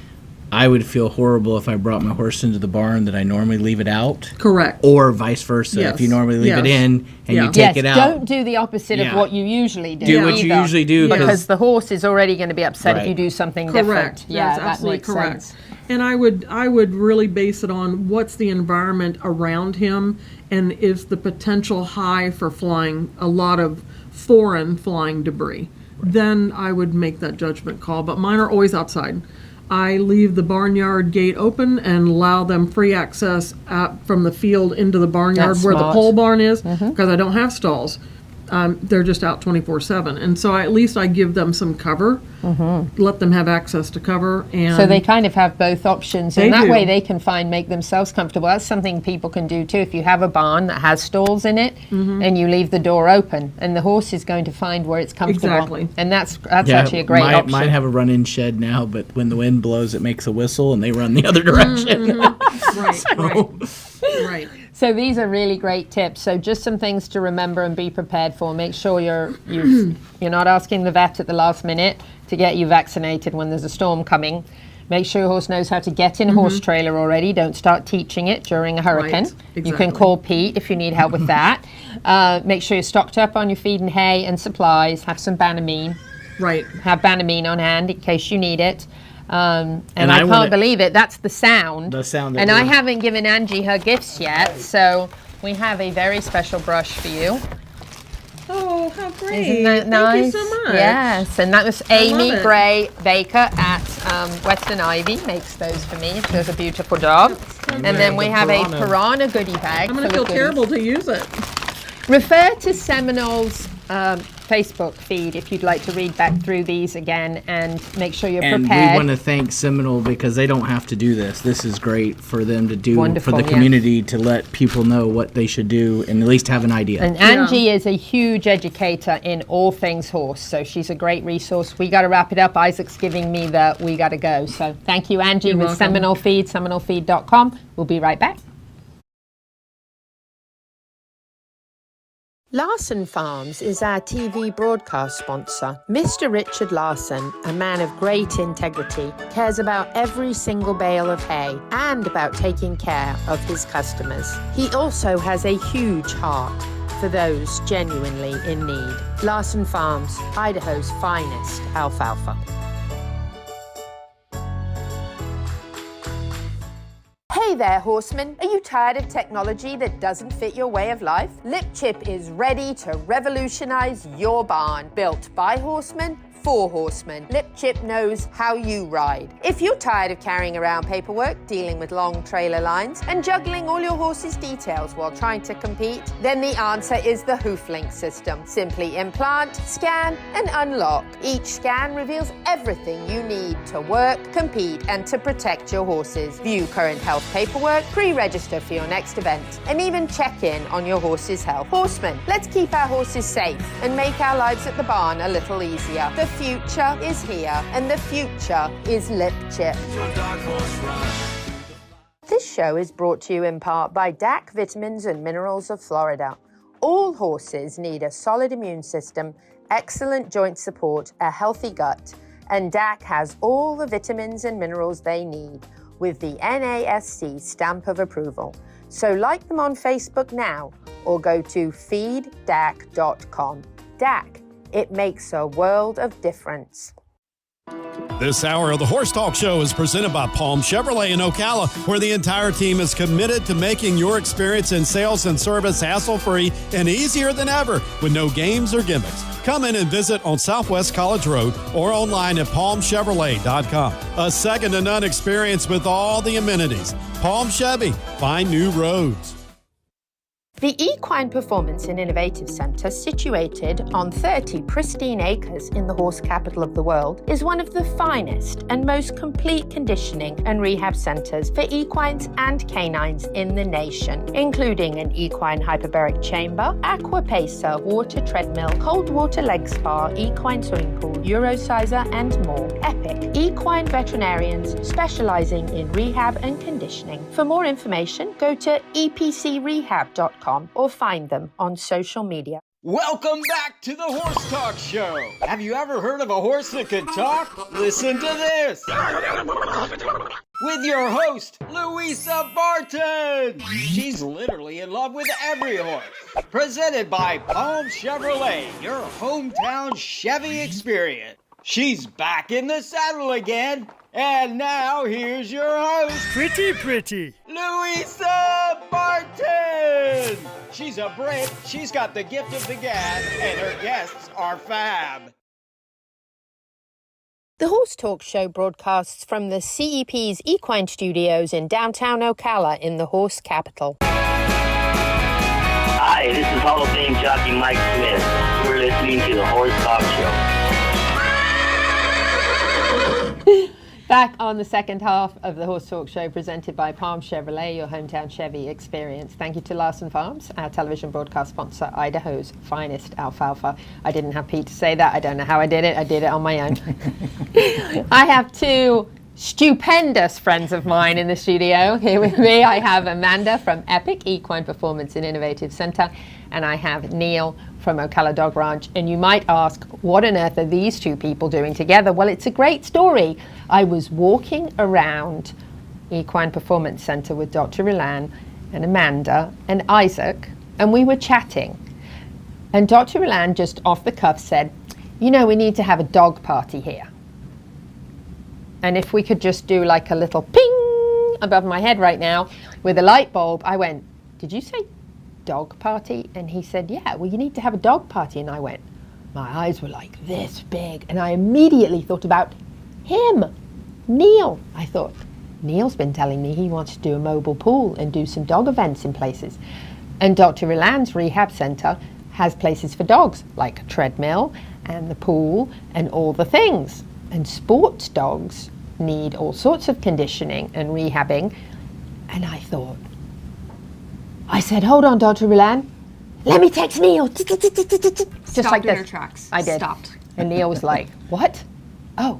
I would feel horrible if I brought my horse into the barn that I normally leave it out. Correct. Or vice versa. Yes. If you normally leave it in and you take Yes, it out. don't do the opposite of what you usually do. Do what you usually do. Because the horse is already going to be upset if you do something different. Correct. Yeah, That's that absolutely makes correct. sense. And I would really base it on what's the environment around him, and is the potential high for flying a lot of foreign flying debris. Then I would make that judgment call. But mine are always outside. I leave the barnyard gate open and allow them free access from the field into the barnyard. That's where smart. The pole barn is, because I don't have stalls. They're just out 24/7, and so at least I give them some cover, let them have access to cover, and so they kind of have both options, They and that do. way they can make themselves comfortable. That's something people can do too. If you have a barn that has stalls in it, and you leave the door open, and the horse is going to find where it's comfortable. Exactly. And that's actually a great option. Mine have a run-in shed now, but when the wind blows, it makes a whistle, and they run the other direction. Right. So these are really great tips. So just some things to remember and be prepared for. Make sure you're not asking the vet at the last minute to get you vaccinated when there's a storm coming. Make sure your horse knows how to get in a horse trailer already. Don't start teaching it during a hurricane. Right, You can call Pete if you need help with that. Make sure you're stocked up on your feed and hay and supplies. Have some Banamine. Right. Have Banamine on hand in case you need it. And I can't wanna- believe it. That's the sound. The sound. And I haven't given Angie her gifts yet, so we have a very special brush for you. Oh, how great. Isn't that nice? Thank you so much. Yes, and that was I Amy love it. Gray Baker at Western Ivy makes those for me. She does a beautiful job. And then we have a piranha goodie bag. I'm going to full feel of goodies. terrible to use it. Refer to Seminole's Facebook feed if you'd like to read back through these again and make sure you're and prepared. We want to thank Seminole because they don't have to do this. This is great for them to do, Wonderful, for the community to let people know what they should do and at least have an idea. And Angie is a huge educator in all things horse, so she's a great resource. We got to wrap it up. Isaac's giving me the we got to go. So thank you, Angie, with welcome. Seminole Feed, SeminoleFeed.com. We'll be right back. Larson Farms is our TV broadcast sponsor. Mr. Richard Larson, a man of great integrity, cares about every single bale of hay and about taking care of his customers. He also has a huge heart for those genuinely in need. Larson Farms, Idaho's finest alfalfa. Hey there, horsemen. Are you tired of technology that doesn't fit your way of life? Lip Chip is ready to revolutionize your barn. Built by horsemen, for horsemen. Lip Chip knows how you ride. If you're tired of carrying around paperwork, dealing with long trailer lines, and juggling all your horse's details while trying to compete, then the answer is the HoofLink system. Simply implant, scan, and unlock. Each scan reveals everything you need to work, compete, and to protect your horses. View current health paperwork, pre-register for your next event, and even check in on your horse's health. Horsemen, let's keep our horses safe and make our lives at the barn a little easier. The future is here, and the future is Lip Chip. This show is brought to you in part by DAC Vitamins and Minerals of Florida. All horses need a solid immune system, excellent joint support, a healthy gut, and DAC has all the vitamins and minerals they need with the NASC stamp of approval. So like them on Facebook now or go to feeddac.com. DAC, it makes a world of difference. This hour of the Horse Talk Show is presented by Palm Chevrolet in Ocala, where the entire team is committed to making your experience in sales and service hassle-free and easier than ever with no games or gimmicks. Come in and visit on Southwest College Road or online at palmchevrolet.com. A second-to-none experience with all the amenities. Palm Chevy, find new roads. The Equine Performance and Innovative Center, situated on 30 pristine acres in the horse capital of the world, is one of the finest and most complete conditioning and rehab centers for equines and canines in the nation, including an equine hyperbaric chamber, aqua pacer, water treadmill, cold water leg spa, equine swimming pool, Eurosizer, and more. Epic equine veterinarians specializing in rehab and conditioning. For more information, go to epcrehab.com. or find them on social media. Welcome back to the Horse Talk Show. Have you ever heard of a horse that can talk? Listen to this. With your host, Louisa Barton. She's literally in love with every horse. Presented by Palm Chevrolet, your hometown Chevy experience. She's back in the saddle again. And now, here's your host, Pretty. Louisa Barton! She's a Brit, she's got the gift of the gab, and her guests are fab. The Horse Talk Show broadcasts from the CEP's Equine Studios in downtown Ocala in the horse capital. Hi, this is Hall of Fame jockey Mike Smith. We're listening to the Horse Talk Show. Back on the second half of the Horse Talk Show, presented by Palm Chevrolet, your hometown Chevy experience. Thank you to Larson Farms, our television broadcast sponsor, Idaho's finest alfalfa. I didn't have Pete to say that. I don't know how I did it. I did it on my own. I have two stupendous friends of mine in the studio here with me. I have Amanda from Epic Equine Performance and Innovative Center, and I have Neil from Ocala Dog Ranch. And you might ask, what on earth are these two people doing together? Well, it's a great story. I was walking around Equine Performance Center with Dr. Rullan and Amanda and Isaac, and we were chatting. And Dr. Rullan just off the cuff said, you know, we need to have a dog party here. And if we could just do like a little ping above my head right now with a light bulb, I went, did you say dog party? And he said, yeah, well, you need to have a dog party. And I went, my eyes were like this big. And I immediately thought about him, Neil. I thought, Neil's been telling me he wants to do a mobile pool and do some dog events in places. And Dr. Rullan's rehab center has places for dogs, like a treadmill and the pool and all the things. And sports dogs need all sorts of conditioning and rehabbing. And I said, hold on, Dr. Rullan, let me text Neil. Just like this. Tracks. I did. Stopped. And Neil was like, what? Oh,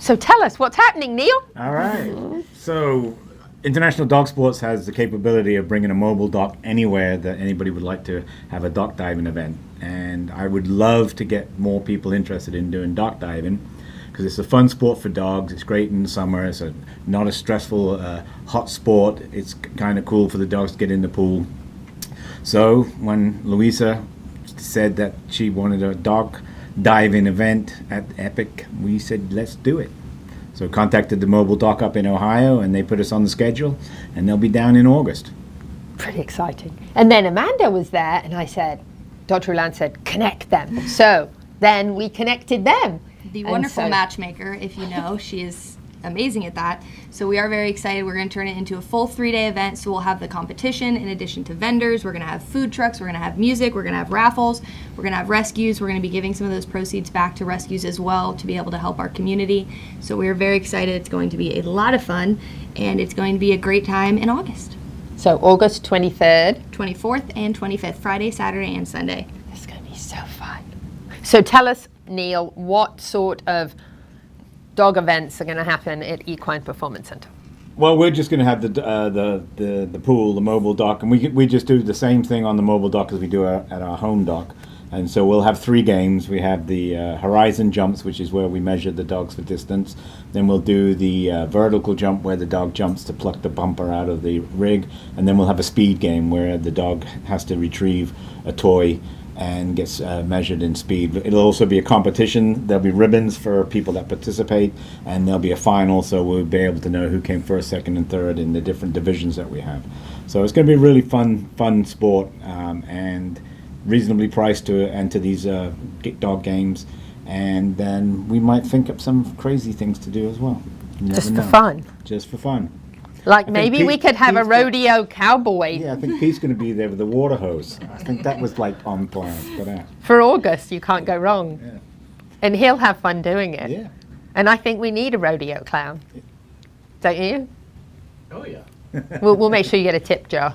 so tell us what's happening, Neil. All right. So International Dog Sports has the capability of bringing a mobile dock anywhere that anybody would like to have a dock diving event. And I would love to get more people interested in doing dock diving, because it's a fun sport for dogs. It's great in the summer. It's not a stressful, hot sport. It's kind of cool for the dogs to get in the pool. So when Louisa said that she wanted a dog diving event at Epic, we said, let's do it. So contacted the mobile dock up in Ohio, and they put us on the schedule, and they'll be down in August. Pretty exciting. And then Amanda was there, and I said, Dr. Rullan said, connect them. So then we connected them. The wonderful matchmaker, if you know, she is amazing at that. So we are very excited. We're going to turn it into a full 3-day event. So we'll have the competition in addition to vendors. We're going to have food trucks. We're going to have music. We're going to have raffles. We're going to have rescues. We're going to be giving some of those proceeds back to rescues as well to be able to help our community. So we are very excited. It's going to be a lot of fun, and it's going to be a great time in August. So August 23rd. 24th and 25th, Friday, Saturday, and Sunday. It's going to be so fun. So tell us, Neil, what sort of dog events are going to happen at Equine Performance Center? Well, we're just going to have the pool, the mobile dock, and we just do the same thing on the mobile dock as we do at our home dock. And so we'll have 3 games. We have the horizon jumps, which is where we measure the dogs for distance. Then we'll do the vertical jump, where the dog jumps to pluck the bumper out of the rig. And then we'll have a speed game where the dog has to retrieve a toy and gets measured in speed. It'll also be a competition. There'll be ribbons for people that participate, and there'll be a final, so we'll be able to know who came first, second, and third in the different divisions that we have. So it's going to be a really fun sport, and reasonably priced to enter these dog games. And then we might think up some crazy things to do as well. Just for fun. Just for fun. Like maybe we could have a rodeo cowboy. Yeah, I think Pete's going to be there with the water hose. I think that was like on plan for that. For August, you can't go wrong. Yeah. And he'll have fun doing it. Yeah. And I think we need a rodeo clown. Don't you? Oh, yeah. We'll make sure you get a tip jar.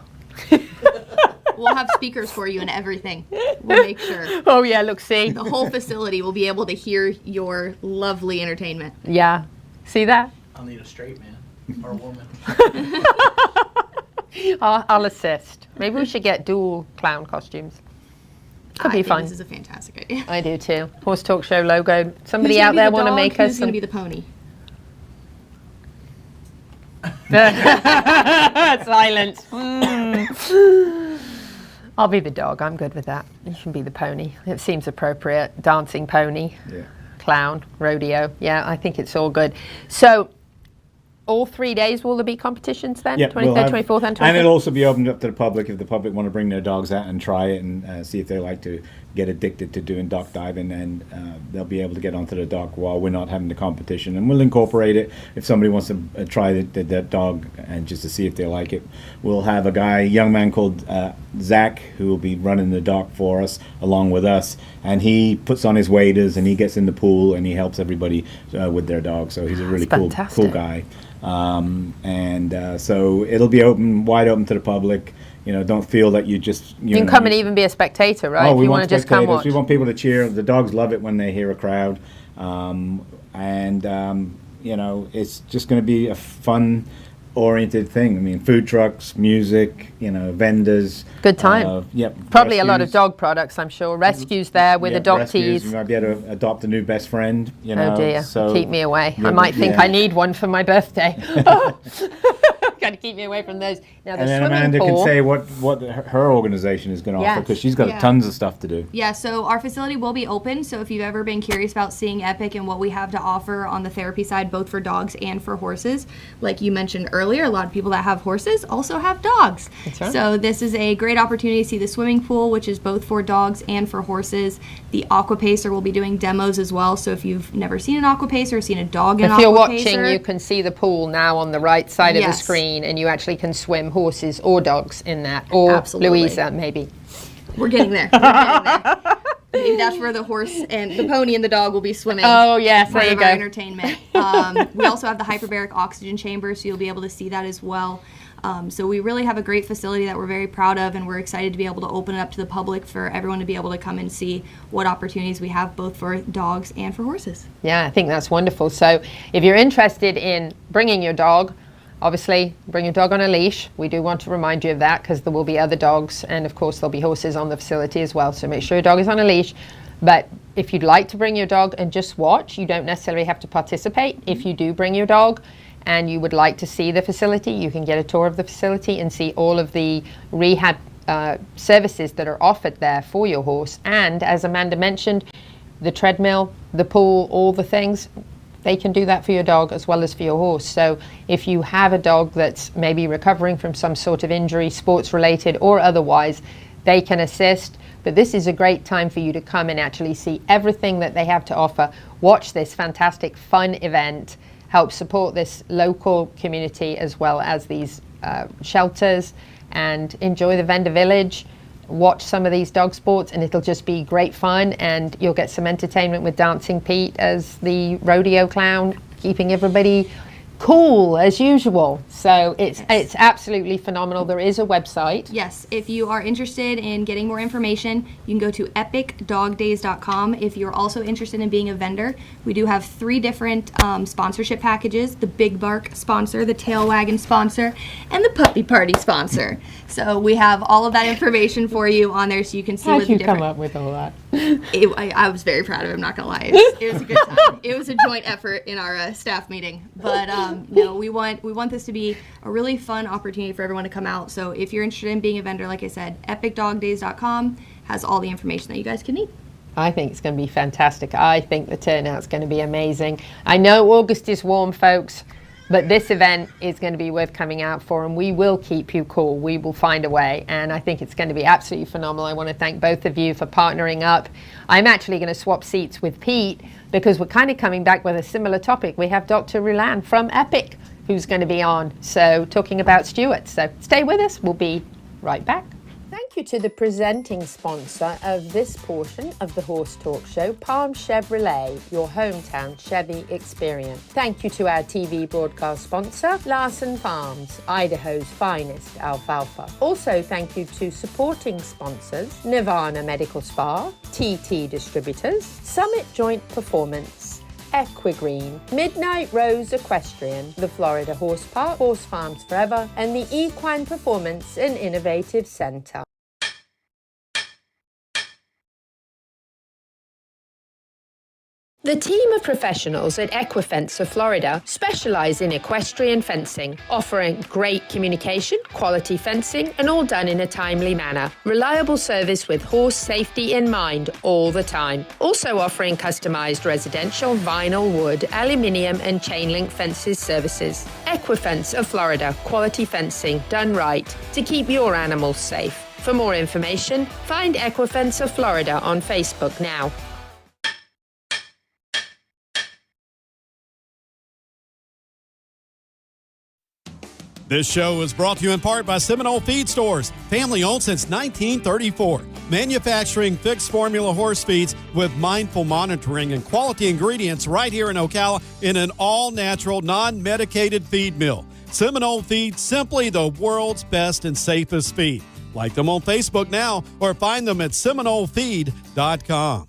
We'll have speakers for you and everything. We'll make sure. Oh, yeah, look, see. The whole facility will be able to hear your lovely entertainment. Yeah. See that? I'll need a straight man or a woman. I'll assist. Maybe we should get dual clown costumes. Could be fun. This is a fantastic idea. I do too. Horse Talk Show logo. Somebody Who's out gonna there be the want to dog? make us Who's going to some... be the pony? Silence. I'll be the dog. I'm good with that. You can be the pony. It seems appropriate. Dancing pony. Yeah. Clown. Rodeo. Yeah, I think it's all good. So, all 3 days will there be competitions then? Yeah, 23rd, 24th, and 25th? And it'll also be opened up to the public if the public want to bring their dogs out and try it and see if they like to get addicted to doing dock diving, and they'll be able to get onto the dock while we're not having the competition. And we'll incorporate it if somebody wants to try the dog and just to see if they like it. We'll have a young man called Zach, who will be running the dock for us along with us, and he puts on his waders and he gets in the pool and he helps everybody with their dog. So he's a really cool guy. So it'll be wide open to the public. Don't feel that you just... You can come and even be a spectator, right? Oh, if you want to just come watch. We want people to cheer. The dogs love it when they hear a crowd. It's just going to be a fun-oriented thing. I mean, food trucks, music, vendors. Good time. Yep. Probably a lot of dog products, I'm sure. Rescues there with adoptees. You might be able to adopt a new best friend. Oh dear, so keep me away. I might think I need one for my birthday. Got to keep me away from those. Now, and then Amanda can say what her organization is going to offer, because she's got tons of stuff to do. Yeah, so our facility will be open. So if you've ever been curious about seeing Epic and what we have to offer on the therapy side, both for dogs and for horses, like you mentioned earlier, a lot of people that have horses also have dogs. That's right. So this is a great opportunity to see the swimming pool, which is both for dogs and for horses. The aqua pacer will be doing demos as well. So if you've never seen an aqua pacer or seen a dog in an aqua pacer, if you're watching, you can see the pool now on the right side of the screen, and you actually can swim horses or dogs in that, or Absolutely. Louisa maybe. We're getting there. We're getting there. Maybe that's where the horse and the pony and the dog will be swimming. Oh, yes, part there you of our go. entertainment. We also have the hyperbaric oxygen chamber, so you'll be able to see that as well. So we really have a great facility that we're very proud of, and we're excited to be able to open it up to the public for everyone to be able to come and see what opportunities we have both for dogs and for horses. Yeah, I think that's wonderful. So if you're interested in bringing your dog, obviously bring your dog on a leash. We do want to remind you of that because there will be other dogs, and of course there'll be horses on the facility as well. So make sure your dog is on a leash. But if you'd like to bring your dog and just watch, you don't necessarily have to participate. If you do bring your dog and you would like to see the facility, you can get a tour of the facility and see all of the rehab services that are offered there for your horse. And as Amanda mentioned, the treadmill, the pool, all the things, they can do that for your dog as well as for your horse. So if you have a dog that's maybe recovering from some sort of injury, sports related or otherwise, they can assist. But this is a great time for you to come and actually see everything that they have to offer. Watch this fantastic fun event, help support this local community as well as these shelters, and enjoy the vendor village. Watch some of these dog sports, and it'll just be great fun, and you'll get some entertainment with Dancing Pete as the rodeo clown, keeping everybody cool as usual. So it's absolutely phenomenal. There is a website. Yes, if you are interested in getting more information, you can go to epicdogdays.com. If you're also interested in being a vendor, we do have 3 different sponsorship packages: the Big Bark sponsor, the Tail Wagon sponsor, and the Puppy Party sponsor. So we have all of that information for you on there, so you can see How'd what the you different... come up with all that? I was very proud of it, I'm not gonna lie. It was a good time. It was a joint effort in our staff meeting. But no, we want this to be a really fun opportunity for everyone to come out. So if you're interested in being a vendor, like I said, epicdogdays.com has all the information that you guys can need. I think it's going to be fantastic. I think the turnout's going to be amazing. I know August is warm, folks, but this event is going to be worth coming out for, and we will keep you cool. We will find a way, and I think it's going to be absolutely phenomenal. I want to thank both of you for partnering up. I'm actually going to swap seats with Pete because we're kind of coming back with a similar topic. We have Dr. Rullan from Epic who's going to be on, so talking about Stuart. So stay with us. We'll be right back. Thank you to the presenting sponsor of this portion of the Horse Talk Show, Palm Chevrolet, your hometown Chevy experience. Thank you to our TV broadcast sponsor, Larson Farms, Idaho's finest alfalfa. Also, thank you to supporting sponsors, Nirvana Medical Spa, TT Distributors, Summit Joint Performance, Equigreen, Midnight Rose Equestrian, the Florida Horse Park, Horse Farms Forever, and the Equine Performance and Innovative Center. The team of professionals at Equifence of Florida specialize in equestrian fencing, offering great communication, quality fencing, and all done in a timely manner. Reliable service with horse safety in mind all the time. Also offering customized residential, vinyl, wood, aluminium, and chain link fences services. Equifence of Florida, quality fencing done right to keep your animals safe. For more information, find Equifence of Florida on Facebook now. This show is brought to you in part by Seminole Feed Stores, family owned since 1934. Manufacturing fixed formula horse feeds with mindful monitoring and quality ingredients right here in Ocala in an all-natural, non-medicated feed mill. Seminole Feed, simply the world's best and safest feed. Like them on Facebook now or find them at SeminoleFeed.com.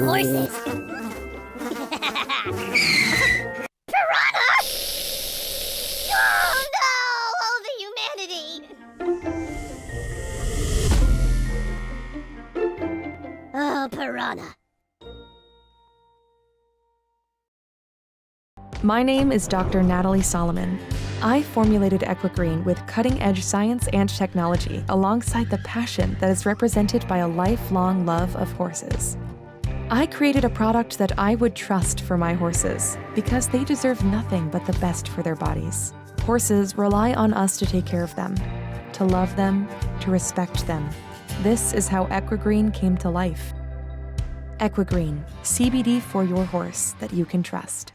Horses. Piranha! Oh no! Oh, the humanity! Oh, piranha. My name is Dr. Natalie Solomon. I formulated Equigreen with cutting-edge science and technology alongside the passion that is represented by a lifelong love of horses. I created a product that I would trust for my horses because they deserve nothing but the best for their bodies. Horses rely on us to take care of them, to love them, to respect them. This is how Equigreen came to life. Equigreen, CBD for your horse that you can trust.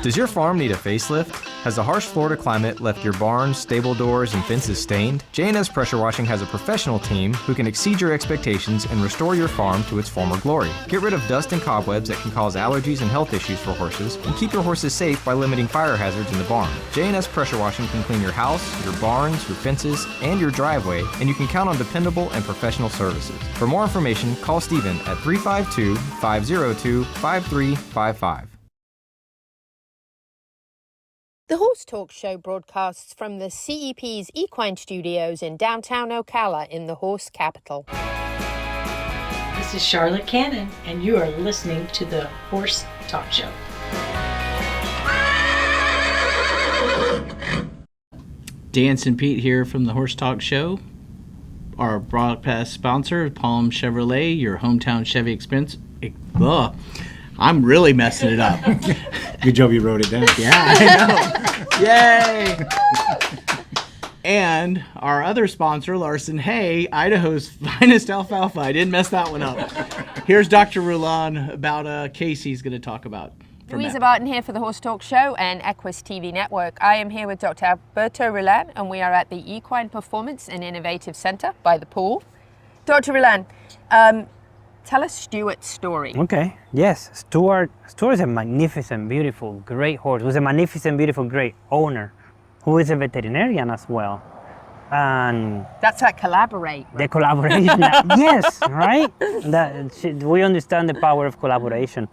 Does your farm need a facelift? Has the harsh Florida climate left your barns, stable doors, and fences stained? J&S Pressure Washing has a professional team who can exceed your expectations and restore your farm to its former glory. Get rid of dust and cobwebs that can cause allergies and health issues for horses, and keep your horses safe by limiting fire hazards in the barn. J&S Pressure Washing can clean your house, your barns, your fences, and your driveway, and you can count on dependable and professional services. For more information, call Steven at 352-502-5355. The Horse Talk Show broadcasts from the CEP's Equine Studios in downtown Ocala in the horse capital. This is Charlotte Cannon, and you are listening to the Horse Talk Show. Dance and Pete here from the Horse Talk Show. Our broadcast sponsor, Palm Chevrolet, your hometown Chevy expense. I'm really messing it up. Good job you wrote it down. Yeah, I know. Yay! And our other sponsor, Larson Hay, Idaho's finest alfalfa. I didn't mess that one up. Here's Dr. Rullan about a case he's going to talk about. Louisa Barton here for the Horse Talk Show and Equus TV Network. I am here with Dr. Alberto Rullan, and we are at the Equine Performance and Innovative Center by the pool. Dr. Rullan, tell us Stuart's story. Okay, yes, Stuart is a magnificent, beautiful, great horse, who's a magnificent, beautiful, great owner, who is a veterinarian as well. And that's that collaborate. The collaboration, yes, right? We understand the power of collaboration.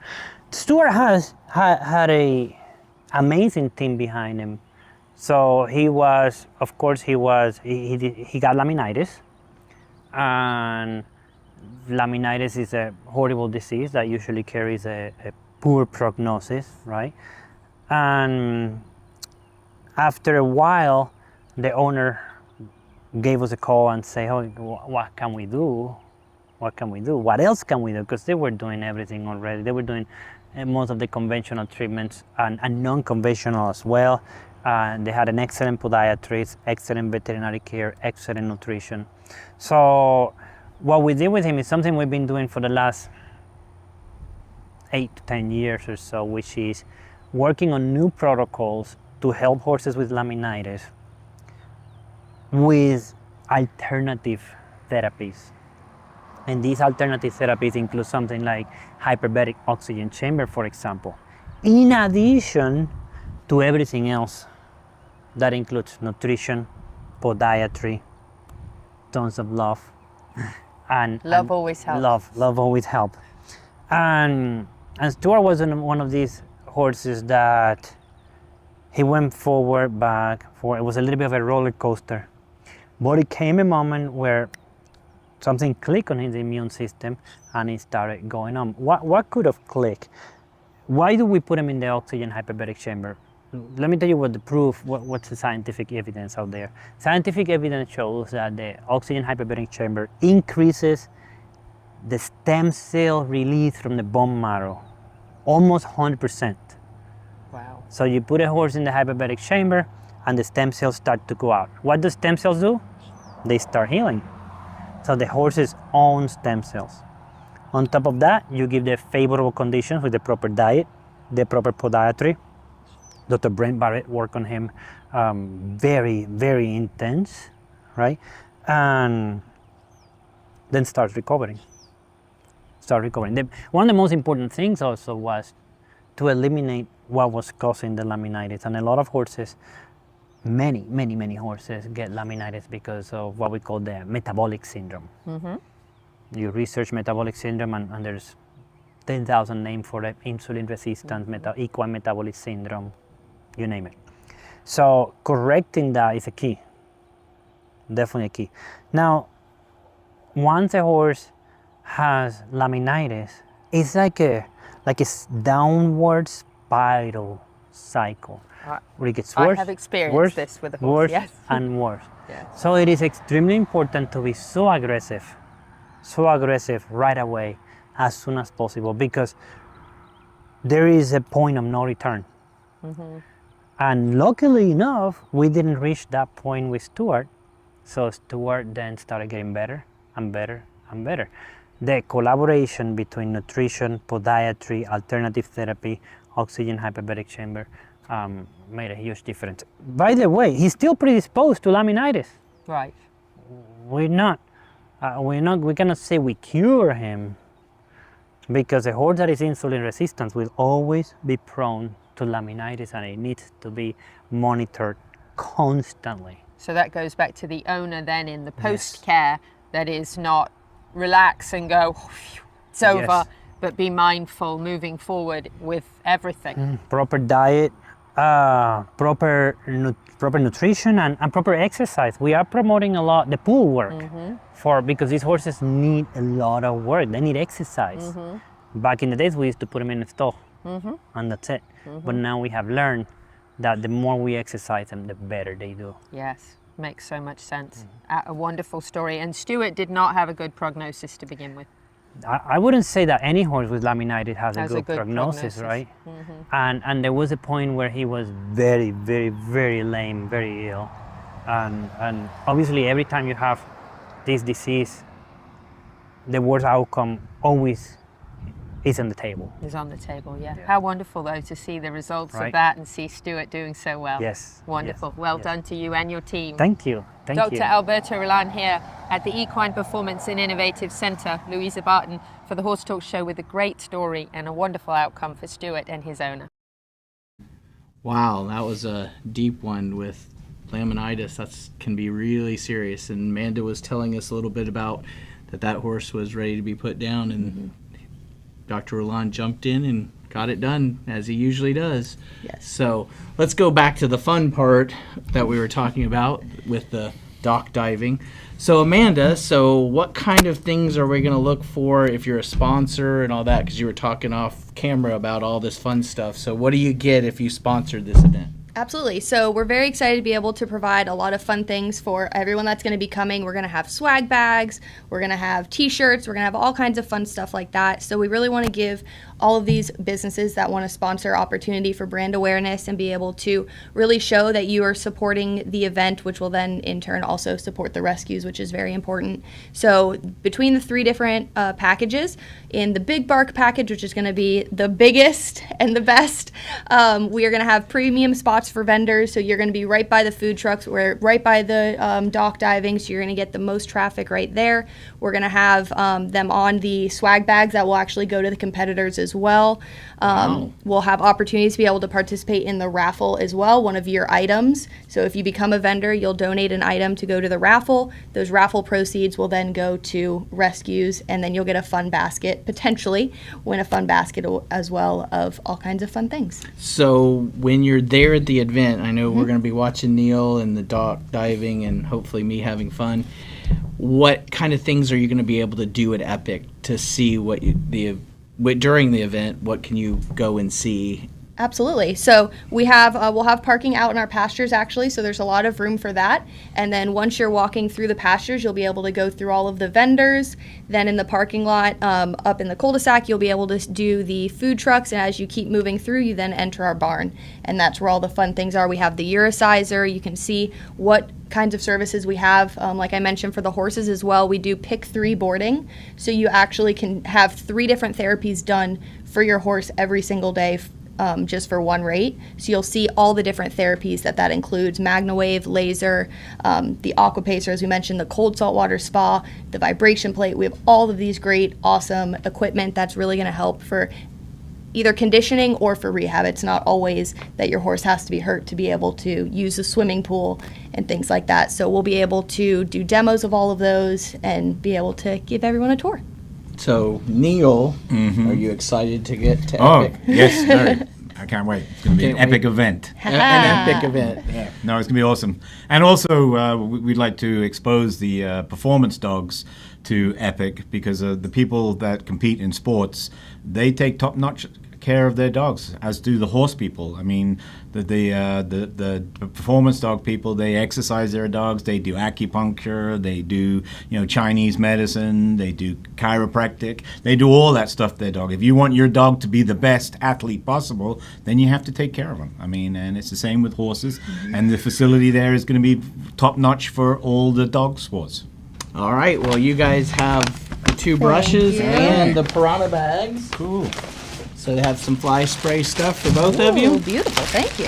Stuart had a amazing team behind him. So he got laminitis, and laminitis is a horrible disease that usually carries a poor prognosis, right? And after a while, the owner gave us a call and said, "Oh, what can we do? What can we do? What else can we do?" Because they were doing everything already. They were doing most of the conventional treatments and non-conventional as well. They had an excellent podiatrist, excellent veterinary care, excellent nutrition. So what we did with him is something we've been doing for the last 8 to 10 years or so, which is working on new protocols to help horses with laminitis with alternative therapies. And these alternative therapies include something like hyperbaric oxygen chamber, for example, in addition to everything else that includes nutrition, podiatry, tons of love. And always helps. Love always helps. And Stuart was one of these horses that he went forward, back, forward. It was a little bit of a roller coaster. But it came a moment where something clicked on his immune system and it started going on. What could have clicked? Why do we put him in the oxygen hyperbaric chamber? Let me tell you what the proof, what's the scientific evidence out there. Scientific evidence shows that the oxygen hyperbaric chamber increases the stem cell release from the bone marrow, almost 100%. Wow. So you put a horse in the hyperbaric chamber and the stem cells start to go out. What do stem cells do? They start healing. So the horse's own stem cells. On top of that, you give the favorable conditions with the proper diet, the proper podiatry. Dr. Brent Barrett worked on him very, very intense, right? And then start recovering. One of the most important things also was to eliminate what was causing the laminitis. And a lot of horses, many horses get laminitis because of what we call the metabolic syndrome. Mm-hmm. You research metabolic syndrome and there's 10,000 names for it: insulin resistance, equine metabolic syndrome, you name it. So correcting that is a key, definitely a key. Now, once a horse has laminitis, it's like a downward spiral cycle. Where it gets worse, I have experienced this with a horse, worse, yes. and worse. Yes. So it is extremely important to be so aggressive right away, as soon as possible, because there is a point of no return. Mm-hmm. And luckily enough, we didn't reach that point with Stuart. So Stuart then started getting better and better and better. the collaboration between nutrition, podiatry, alternative therapy, oxygen hyperbaric chamber made a huge difference. By the way, he's still predisposed to laminitis. Right. We cannot say we cure him, because a horse that is insulin resistant will always be prone to laminitis, and it needs to be monitored constantly. So that goes back to the owner then in the post-care, that is not relax and go, it's over, but be mindful moving forward with everything. Proper diet, proper nutrition, and proper exercise. We are promoting a lot the pool work because these horses need a lot of work. They need exercise. Back in the days, we used to put them in the stall, and that's it. But now we have learned that the more we exercise them, the better they do. Yes, makes so much sense. A wonderful story. And Stuart did not have a good prognosis to begin with. I wouldn't say that any horse with laminitis has a good prognosis, right? And there was a point where he was very, very, very lame, very ill. And obviously every time you have this disease, the worst outcome always is on the table. Is on the table, yeah. How wonderful though to see the results of that and see Stuart doing so well. Yes. Wonderful. Well done to you and your team. Thank you. Thank you. Dr. Alberto Rullan here at the Equine Performance and Innovative Center, Louisa Barton, for the Horse Talk Show with a great story and a wonderful outcome for Stuart and his owner. Wow, that was a deep one with laminitis. That can be really serious. And Amanda was telling us a little bit about that horse was ready to be put down, and Dr. Rullan jumped in and got it done, as he usually does. Yes. So let's go back to the fun part that we were talking about with the dock diving. So Amanda, what kind of things are we going to look for if you're a sponsor and all that? Because you were talking off camera about all this fun stuff. So what do you get if you sponsored this event? Absolutely. So we're very excited to be able to provide a lot of fun things for everyone that's going to be coming. We're going to have swag bags, we're going to have t-shirts, we're going to have all kinds of fun stuff like that. So we really want to give all of these businesses that want to sponsor opportunity for brand awareness and be able to really show that you are supporting the event, which will then in turn also support the rescues, which is very important. So between the three different packages, in the Big Bark package, which is going to be the biggest and the best, we are going to have premium spots for vendors. So you're going to be right by the food trucks. We're right by the dock diving, so you're going to get the most traffic right there. We're going to have them on the swag bags that will actually go to the competitors as well. We'll have opportunities to be able to participate in the raffle as well, one of your items. So if you become a vendor, you'll donate an item to go to the raffle. Those raffle proceeds will then go to rescues, and then you'll get a fun basket, potentially win a fun basket as well of all kinds of fun things. So when you're there at the event, I know we're going to be watching Neil and the dock diving and hopefully me having fun. What kind of things are you going to be able to do at Epic to see what during the event? What can you go and see? Absolutely. So we'll have parking out in our pastures actually, so there's a lot of room for that. And then once you're walking through the pastures, you'll be able to go through all of the vendors. Then in the parking lot, up in the cul-de-sac, you'll be able to do the food trucks. And as you keep moving through, you then enter our barn. And that's where all the fun things are. We have the Uricizer. You can see what kinds of services we have. Like I mentioned for the horses as well, we do pick 3 boarding. So you actually can have 3 different therapies done for your horse every single day, just for one rate. So you'll see all the different therapies that includes: MagnaWave, laser, the Aquapacer, as we mentioned, the cold saltwater spa, the vibration plate. We have all of these great, awesome equipment that's really going to help for either conditioning or for rehab. It's not always that your horse has to be hurt to be able to use a swimming pool and things like that. So we'll be able to do demos of all of those and be able to give everyone a tour. So, Neil, are you excited to get to Epic? Oh, yes, very. I can't wait. It's going to be an epic event. An epic event. Yeah. No, it's going to be awesome. And also, we'd like to expose the performance dogs to Epic, because the people that compete in sports, they take top-notch care of their dogs, as do the horse people. I mean, the performance dog people, they exercise their dogs, they do acupuncture, they do Chinese medicine, they do chiropractic, they do all that stuff to their dog. If you want your dog to be the best athlete possible, then you have to take care of them. I mean, and it's the same with horses, and the facility there is going to be top notch for all the dog sports. All right, well, you guys have 2 brushes you. and the Piranha bags. Cool. So they have some fly spray stuff for both of you. Beautiful, thank you.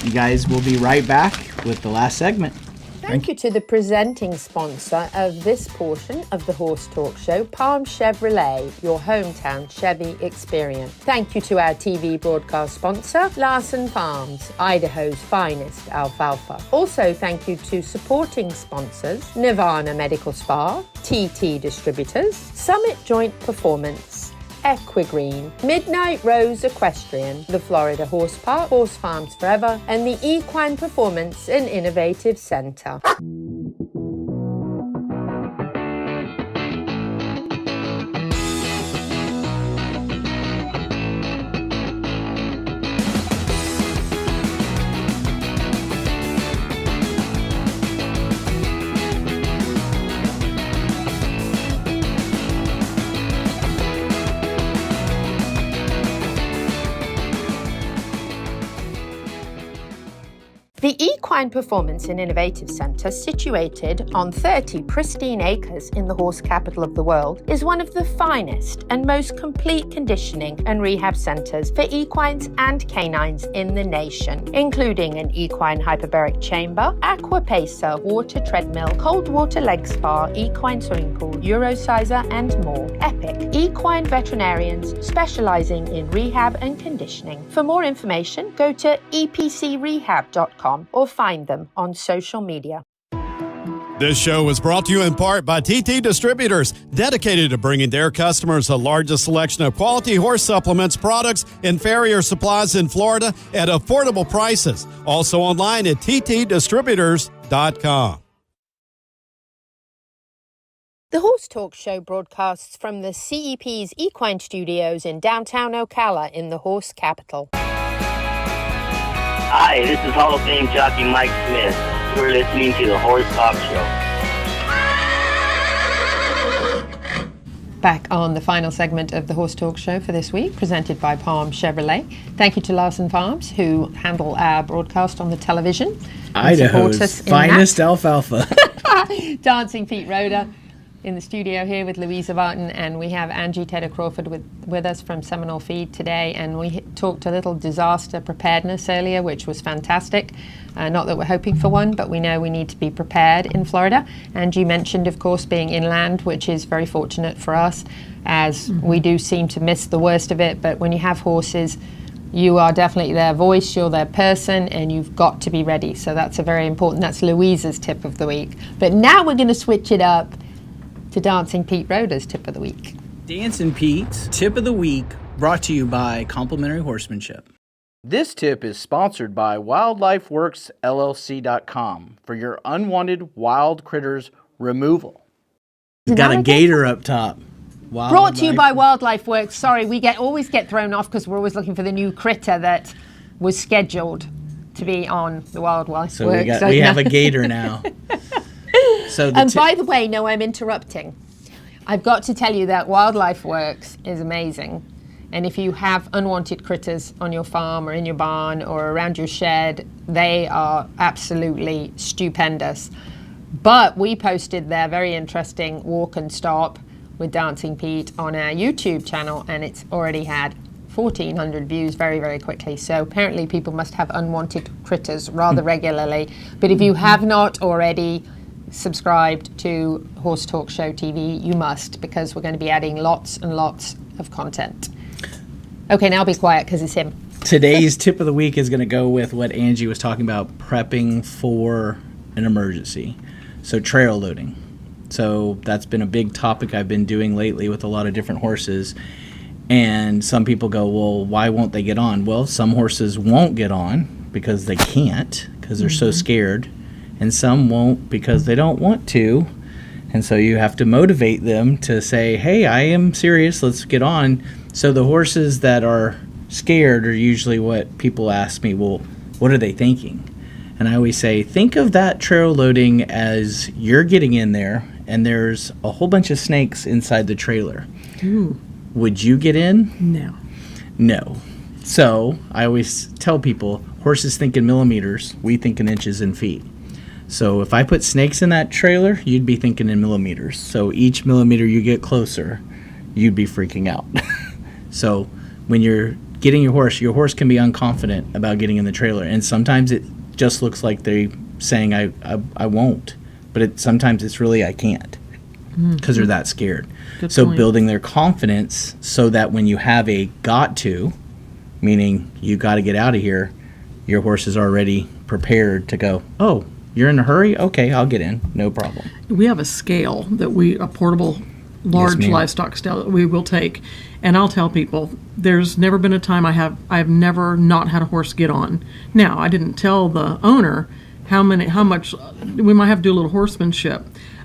You guys will be right back with the last segment. Thank you to the presenting sponsor of this portion of the Horse Talk Show, Palm Chevrolet, your hometown Chevy experience. Thank you to our TV broadcast sponsor, Larson Farms, Idaho's finest alfalfa. Also, thank you to supporting sponsors, Nirvana Medical Spa, TT Distributors, Summit Joint Performance, Equigreen, Midnight Rose Equestrian, the Florida Horse Park, Horse Farms Forever, and the Equine Performance and Innovative Center. The Equine Performance and Innovative Center, situated on 30 pristine acres in the horse capital of the world, is one of the finest and most complete conditioning and rehab centers for equines and canines in the nation, including an equine hyperbaric chamber, aqua pacer, water treadmill, cold water leg spa, equine swimming pool, Eurosizer, and more. Epic equine veterinarians specializing in rehab and conditioning. For more information, go to epcrehab.com or find them on social media. This show was brought to you in part by TT Distributors, dedicated to bringing their customers the largest selection of quality horse supplements, products, and farrier supplies in Florida at affordable prices. Also online at ttdistributors.com. The Horse Talk Show broadcasts from the CEP's Equine Studios in downtown Ocala in the horse capital. Hi, this is Hall of Fame jockey Mike Smith. You're listening to the Horse Talk Show. Back on the final segment of the Horse Talk Show for this week, presented by Palm Chevrolet. Thank you to Larson Farms, who handle our broadcast on the television. Idaho's finest alfalfa. Dancing Pete Roeder in the studio here with Louisa Barton, and we have Angie Tedder Crawford with us from Seminole Feed today, and we talked a little disaster preparedness earlier, which was fantastic. Not that we're hoping for one, but we know we need to be prepared in Florida. Angie mentioned, of course, being inland, which is very fortunate for us, as we do seem to miss the worst of it. But when you have horses, you are definitely their voice, you're their person, and you've got to be ready. So that's a very important, that's Louisa's tip of the week. But now we're going to switch it up to Dancing Pete Roeder's tip of the week. Dancing Pete's tip of the week, brought to you by Complimentary Horsemanship. This tip is sponsored by WildlifeWorksLLC.com for your unwanted wild critters removal. We've got a gator up top. Brought to you by Wildlife Works. Sorry, we always get thrown off because we're always looking for the new critter that was scheduled to be on the Wildlife Works. So we have a gator now. And by the way, no, I'm interrupting. I've got to tell you that Wildlife Works is amazing. And if you have unwanted critters on your farm or in your barn or around your shed, they are absolutely stupendous. But we posted their very interesting walk and stop with Dancing Pete on our YouTube channel, and it's already had 1,400 views very, very quickly. So apparently people must have unwanted critters rather regularly. But if you have not already subscribed to Horse Talk Show TV, you must, because we're going to be adding lots and lots of content. Okay, now be quiet because it's him. Today's tip of the week is going to go with what Angie was talking about, prepping for an emergency. So trail loading. So that's been a big topic I've been doing lately with a lot of different horses. And some people go, well, why won't they get on? Well, some horses won't get on because they can't, because they're so scared. And some won't because they don't want to. And so you have to motivate them to say, hey, I am serious, let's get on. So the horses that are scared are usually what people ask me, well, what are they thinking? And I always say, think of that trail loading as you're getting in there and there's a whole bunch of snakes inside the trailer. Ooh. Would you get in? No. No. So I always tell people, horses think in millimeters, we think in inches and feet. So if I put snakes in that trailer, you'd be thinking in millimeters. So each millimeter you get closer, you'd be freaking out. So when you're getting your horse can be unconfident about getting in the trailer. And sometimes it just looks like they're saying, I won't. But sometimes it's really, I can't. Because they're that scared. Good So point. building their confidence so that when you have a got to, meaning you got to get out of here, your horse is already prepared to go, oh, you're in a hurry? Okay, I'll get in. No problem. We have a scale a portable large ma'am. livestock scale that we will take. And I'll tell people, there's never been a time I've never not had a horse get on. Now, I didn't tell the owner how much, we might have to do a little horsemanship.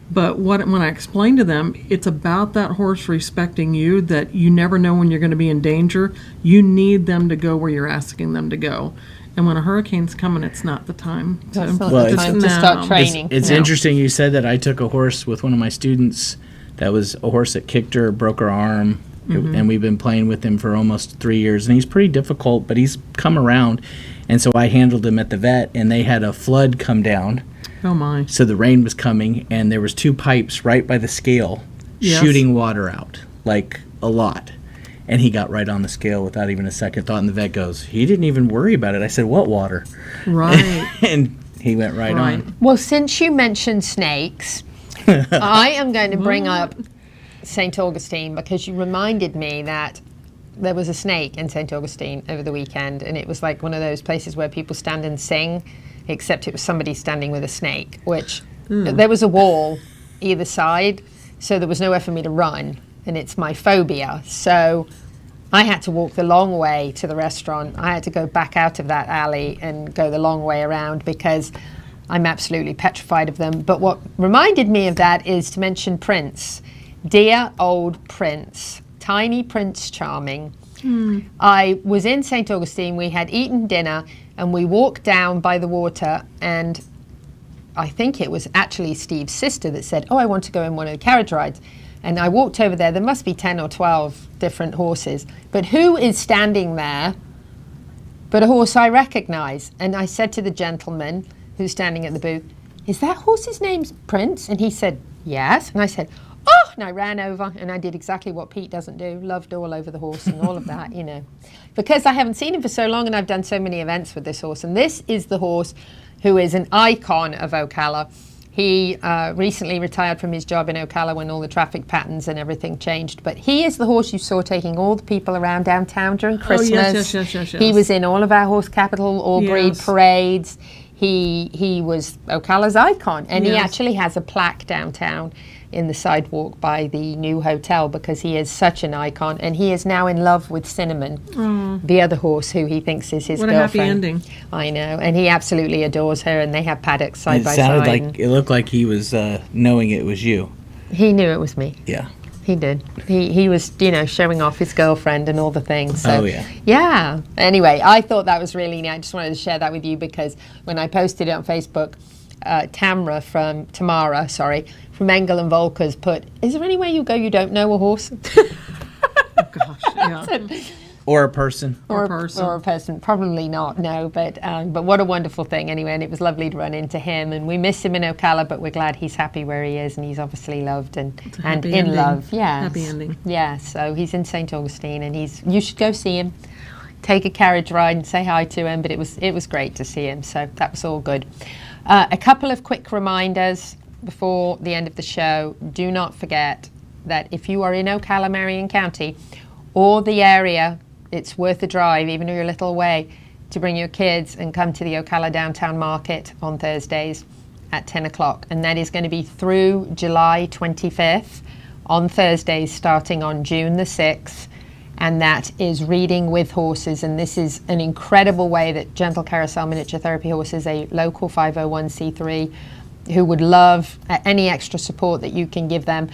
But when I explain to them, it's about that horse respecting you, that you never know when you're going to be in danger. You need them to go where you're asking them to go. And when a hurricane's coming, it's not the time to, start training. It's interesting you said that. I took a horse with one of my students that was a horse that kicked her, broke her arm, and we've been playing with him for almost 3 years. And he's pretty difficult, but he's come around. And so I handled him at the vet, and they had a flood come down. Oh my. So the rain was coming, and there was 2 pipes right by the scale shooting water out, like a lot. And he got right on the scale without even a second thought. And the vet goes, he didn't even worry about it. I said, what water? Right. And he went right on. Well, since you mentioned snakes, I am going to bring up St. Augustine, because you reminded me that there was a snake in St. Augustine over the weekend, and it was like one of those places where people stand and sing, except it was somebody standing with a snake, which there was a wall either side, so there was nowhere for me to run, and it's my phobia. So I had to walk the long way to the restaurant. I had to go back out of that alley and go the long way around because I'm absolutely petrified of them. But what reminded me of that is to mention Prince. Dear old Prince, tiny Prince Charming. I was in St. Augustine, we had eaten dinner, and we walked down by the water, and I think it was actually Steve's sister that said, oh, I want to go in one of the carriage rides. And I walked over there. There must be 10 or 12 different horses. But who is standing there but a horse I recognize? And I said to the gentleman who's standing at the booth, is that horse's name's Prince? And he said, yes. And I said, oh, and I ran over and I did exactly what Pete doesn't do, loved all over the horse and all of that, you know. Because I haven't seen him for so long and I've done so many events with this horse. And this is the horse who is an icon of Ocala. He recently retired from his job in Ocala when all the traffic patterns and everything changed. But he is the horse you saw taking all the people around downtown during Christmas. Yes. He was in all of our horse capital, all breed parades. He was Ocala's icon. And he actually has a plaque downtown in the sidewalk by the new hotel because he is such an icon. And he is now in love with Cinnamon, the other horse who he thinks is his girlfriend. What a happy ending. I know. And he absolutely adores her, and they have paddocks side by It sounded side. like, it looked like he was knowing it was you. He knew it was me. Yeah. He did. He was, showing off his girlfriend and all the things. So, Oh, yeah. Yeah. Anyway, I thought that was really neat. I just wanted to share that with you because when I posted it on Facebook, Tamara from Engel and Volker's put, is there any way you don't know a horse? Gosh, yeah. Or a person. Or a person. Probably not, no. But what a wonderful thing anyway. And it was lovely to run into him. And we miss him in Ocala, but we're glad he's happy where he is. And he's obviously loved and in ending. love. Yeah. Happy ending. Yeah. So he's in St. Augustine and you should go see him. Take a carriage ride and say hi to him. But it was great to see him. So that was all good. A couple of quick reminders before the end of the show. Do not forget that if you are in Ocala, Marion County, or the area, it's worth a drive, even if you're a little away, to bring your kids and come to the Ocala Downtown Market on Thursdays at 10 o'clock. And that is going to be through July 25th on Thursdays, starting on June the 6th. And that is reading with horses. And this is an incredible way that Gentle Carousel Miniature Therapy Horses, a local 501c3, who would love any extra support that you can give them,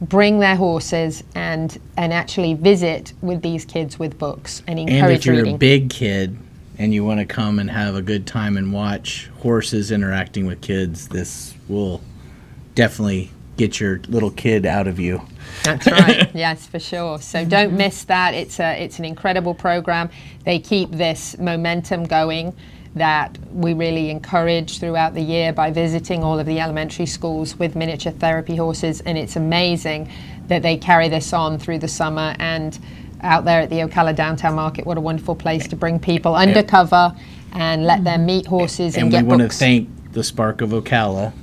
bring their horses and actually visit with these kids with books and encourage reading. And if you're a big kid and you want to come and have a good time and watch horses interacting with kids, this will definitely get your little kid out of you. That's right. Yes, for sure. So don't miss that. It's an incredible program. They keep this momentum going. that we really encourage throughout the year by visiting all of the elementary schools with miniature therapy horses, and it's amazing that they carry this on through the summer. And out there at the Ocala Downtown Market, what a wonderful place to bring people undercover and let them meet horses and get we want books. to thank the Spark of Ocala,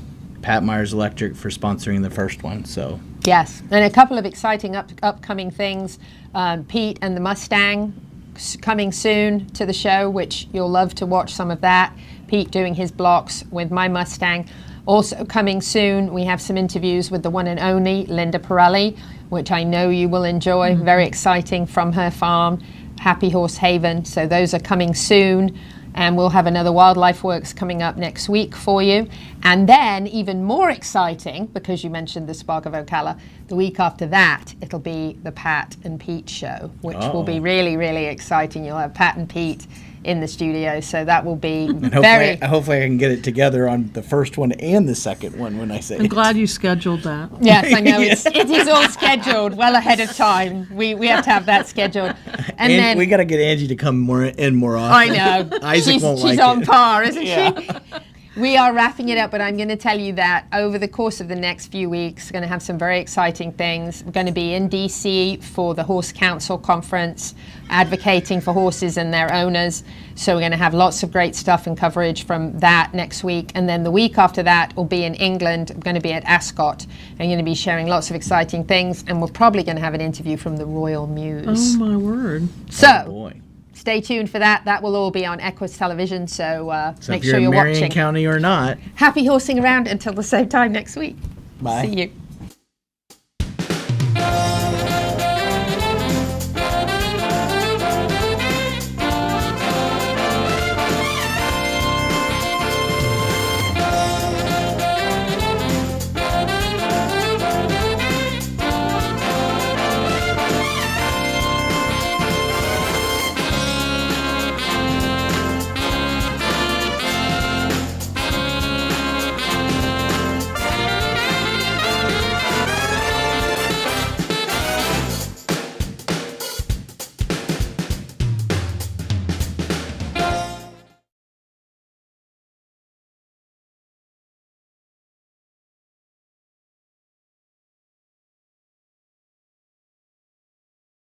Pat Myers Electric, for sponsoring the first one. So Yes, and a couple of exciting upcoming things. Pete and the Mustang coming soon to the show, which you'll love to watch some of that. Pete doing his blocks with my Mustang. Also coming soon, we have some interviews with the one and only Linda Pirelli, which I know you will enjoy. Very exciting, from her farm, Happy Horse Haven. So those are coming soon. And we'll have another Wildlife Works coming up next week for you. And then, even more exciting, because you mentioned the Spark of Ocala, the week after that, it'll be the Pat and Pete show, which will be really, really exciting. You'll have Pat and Pete in the studio, so that will be hopefully I can get it together on the first one and the second one when I say I'm glad you scheduled that. Yes, I know. It is all scheduled well ahead of time. We have to have that scheduled. And then we got to get Angie to come more often. I know. Isaac won't like she's it. on par, isn't she? We are wrapping it up, but I'm going to tell you that over the course of the next few weeks, we're going to have some very exciting things. We're going to be in DC for the Horse Council Conference, advocating for horses and their owners. So we're going to have lots of great stuff and coverage from that next week. And then the week after that will be in England. I'm going to be at Ascot. I'm going to be sharing lots of exciting things. And we're probably going to have an interview from the Royal Mews. Oh, my word. So, stay tuned for that. That will all be on Equus Television. So, make if you're sure you're in Marion watching. County or not. Happy horsing around until the same time next week. Bye. See you.